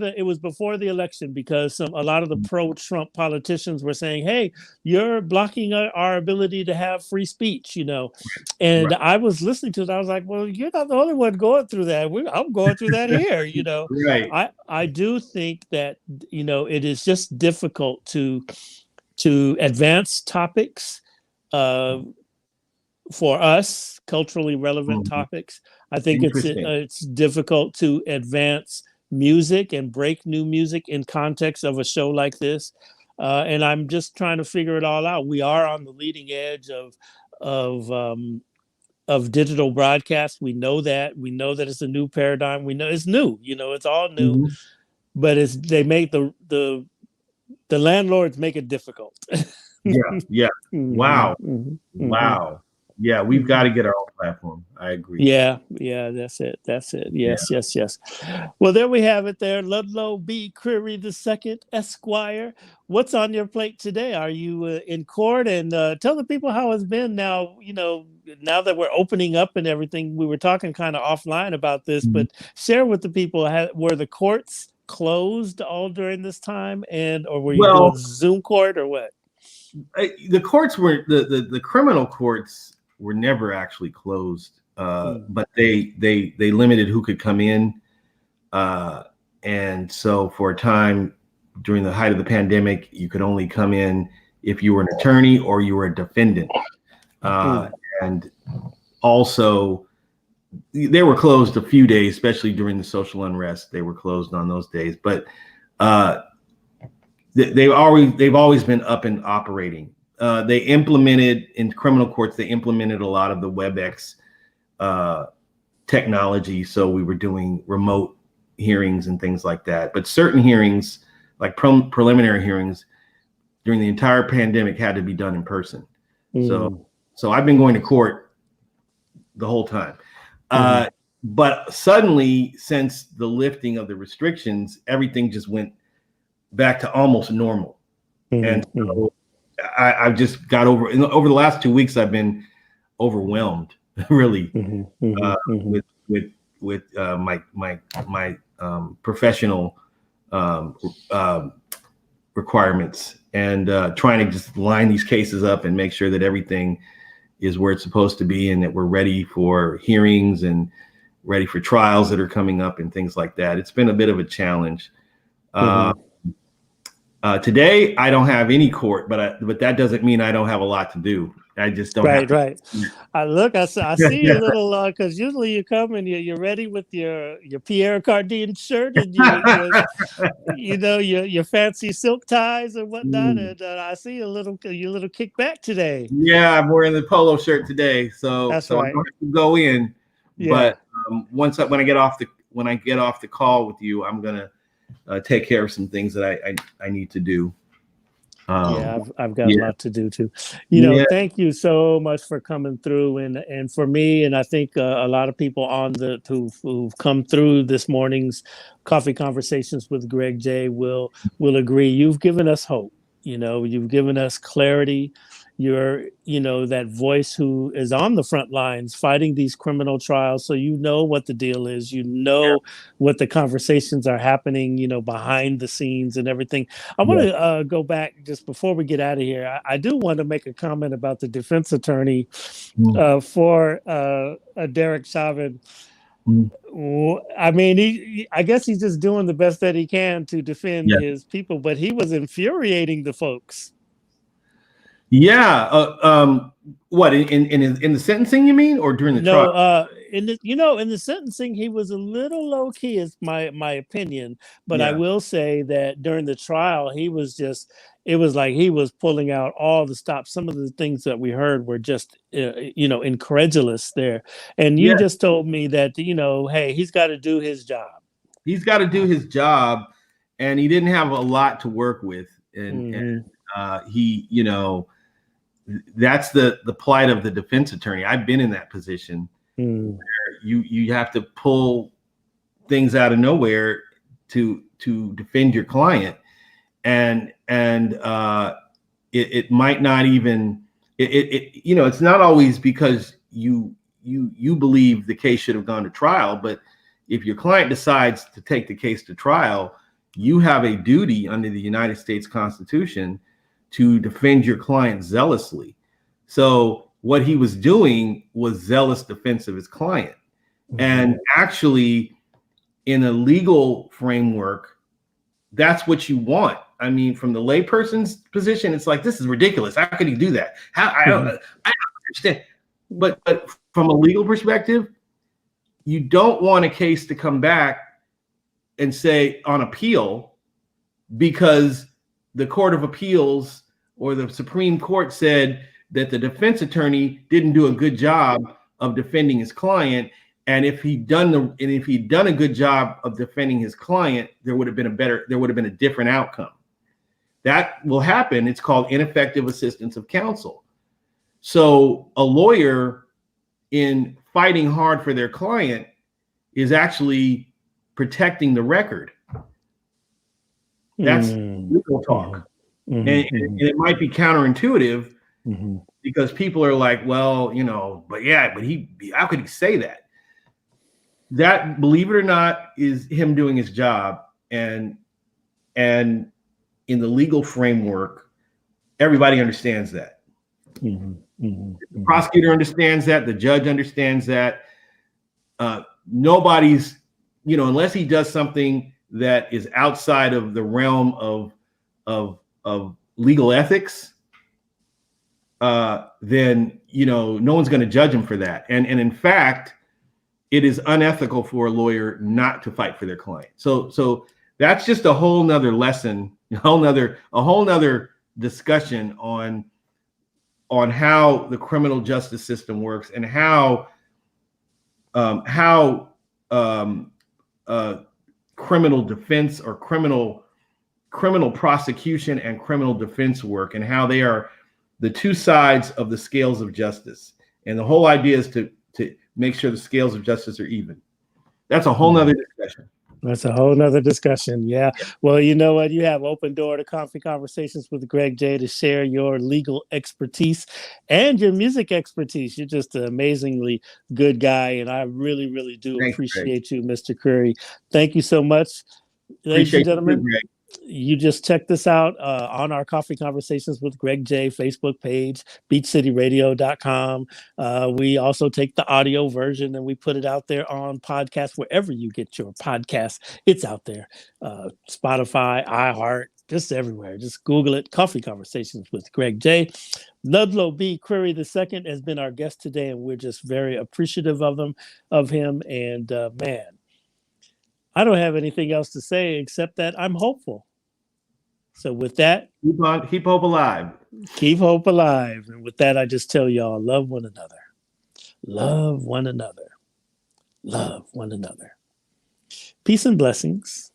Speaker 1: the election because a lot of the pro-Trump politicians were saying, hey, you're blocking our ability to have free speech, And I was listening to it. I was like, well, you're not the only one going through that. I'm going through that here,
Speaker 2: Right.
Speaker 1: I do think that, it is just difficult to advance topics, for us, culturally relevant topics. I think it's difficult to advance music and break new music in context of a show like this. And I'm just trying to figure it all out. We are on the leading edge of digital broadcast. We know that it's a new paradigm. We know it's new, it's all new, but they make the landlords make it difficult.
Speaker 2: Yeah. Wow. Wow. Yeah, we've got to get our own platform. I agree.
Speaker 1: Yeah. Yeah, that's it. That's it.
Speaker 2: Yeah.
Speaker 1: Yes, yes, yes. Well, there we have it there. Ludlow B. Creary II, Esquire. What's on your plate today? Are you in court? And tell the people how it's been now, now that we're opening up and everything. We were talking kind of offline about this,
Speaker 2: Mhm.
Speaker 1: but share with the people, were the courts closed all during this time, or were you
Speaker 2: Well,
Speaker 1: doing Zoom court or what?
Speaker 2: the courts were the criminal courts were never actually closed,
Speaker 1: Mm.
Speaker 2: but they limited who could come in, and so for a time during the height of the pandemic, you could only come in if you were an attorney or you were a defendant, and also they were closed a few days, especially during the social unrest. They were closed on those days, but they've always been up and operating. They implemented in criminal courts. They implemented a lot of the WebEx technology, so we were doing remote hearings and things like that. But certain hearings, like preliminary hearings, during the entire pandemic, had to be done in person. So I've been going to court the whole time. But suddenly, since the lifting of the restrictions, everything just went back to almost normal. And so I've just got over the last 2 weeks, I've been overwhelmed, really, with my professional requirements, and trying to just line these cases up and make sure that everything is where it's supposed to be, and that we're ready for hearings and ready for trials that are coming up and things like that. It's been a bit of a challenge. Today, I don't have any court, but that doesn't mean I don't have a lot to do. I just don't have.
Speaker 1: Right. I see a little, because usually you come and you're ready with your Pierre Cardin shirt and your fancy silk ties and whatnot. And I see a little kickback today.
Speaker 2: Yeah, I'm wearing the polo shirt today, so
Speaker 1: That's
Speaker 2: I
Speaker 1: right.
Speaker 2: don't have to go in.
Speaker 1: Yeah.
Speaker 2: But when I get off the call with you, I'm gonna take care of some things that I need to do.
Speaker 1: I've got a lot to do too. Thank you so much for coming through, and for me, and I think a lot of people who've come through this morning's coffee conversations with Greg J will agree. You've given us hope. You've given us clarity. You're that voice who is on the front lines fighting these criminal trials, so what the deal is. What the conversations are happening behind the scenes and everything. I want to go back just before we get out of here. I do want to make a comment about the defense attorney for Derek Chauvin. I mean, I guess he's just doing the best that he can to defend his people, but he was infuriating the folks.
Speaker 2: Yeah. What in the sentencing, you mean, or during the trial?
Speaker 1: In the sentencing, he was a little low key, is my opinion. But I will say that during the trial, it was like he was pulling out all the stops. Some of the things that we heard were just, incredulous there. And you just told me that, hey, he's got to do his job.
Speaker 2: He's got to do his job, and he didn't have a lot to work with, and he, that's the plight of the defense attorney. I've been in that position where you have to pull things out of nowhere to defend your client, and it might not even it's not always because you believe the case should have gone to trial, but if your client decides to take the case to trial, you have a duty under the United States Constitution to defend your client zealously. So what he was doing was zealous defense of his client. And actually, in a legal framework, that's what you want. I mean, from the layperson's position, it's like, this is ridiculous. How could he do that? I don't understand. But from a legal perspective, you don't want a case to come back and say on appeal, because the Court of Appeals or the Supreme Court said that the defense attorney didn't do a good job of defending his client. And if he'd done a good job of defending his client, there would have been a different outcome. That will happen. It's called ineffective assistance of counsel. So a lawyer in fighting hard for their client is actually protecting the record. That's legal talk. And it might be counterintuitive because people are like, well, you know, but how could he say that? That, believe it or not, is him doing his job. And in the legal framework, everybody understands that. The prosecutor understands that. The judge understands that. Nobody's, you know, unless he does something that is outside of the realm of legal ethics, then, you know, no one's going to judge him for that. And in fact, it is unethical for a lawyer not to fight for their client. So that's just a whole nother lesson, a whole nother discussion on how the criminal justice system works and how criminal defense or criminal prosecution and criminal defense work, and how they are the two sides of the scales of justice. And the whole idea is to make sure the scales of justice are even. That's a whole nother discussion.
Speaker 1: That's a whole nother discussion. Yeah. Well, you know what? You have open door to Coffee Conversations with Greg J to share your legal expertise and your music expertise. You're just an amazingly good guy, and I really, really do appreciate you, Mr. Creary. Thank you so much. Ladies and gentlemen, you just check this out on our Coffee Conversations with Greg J Facebook page, beachcityradio.com. We also take the audio version and we put it out there on podcasts, wherever you get your podcasts. It's out there. Spotify, iHeart, just everywhere. Just Google it, Coffee Conversations with Greg J. Ludlow B. Creary II has been our guest today, and we're just very appreciative of him. And man, I don't have anything else to say except that I'm hopeful. So with that,
Speaker 2: keep hope alive.
Speaker 1: Keep hope alive. And with that, I just tell y'all, love one another. Love one another. Love one another. Peace and blessings.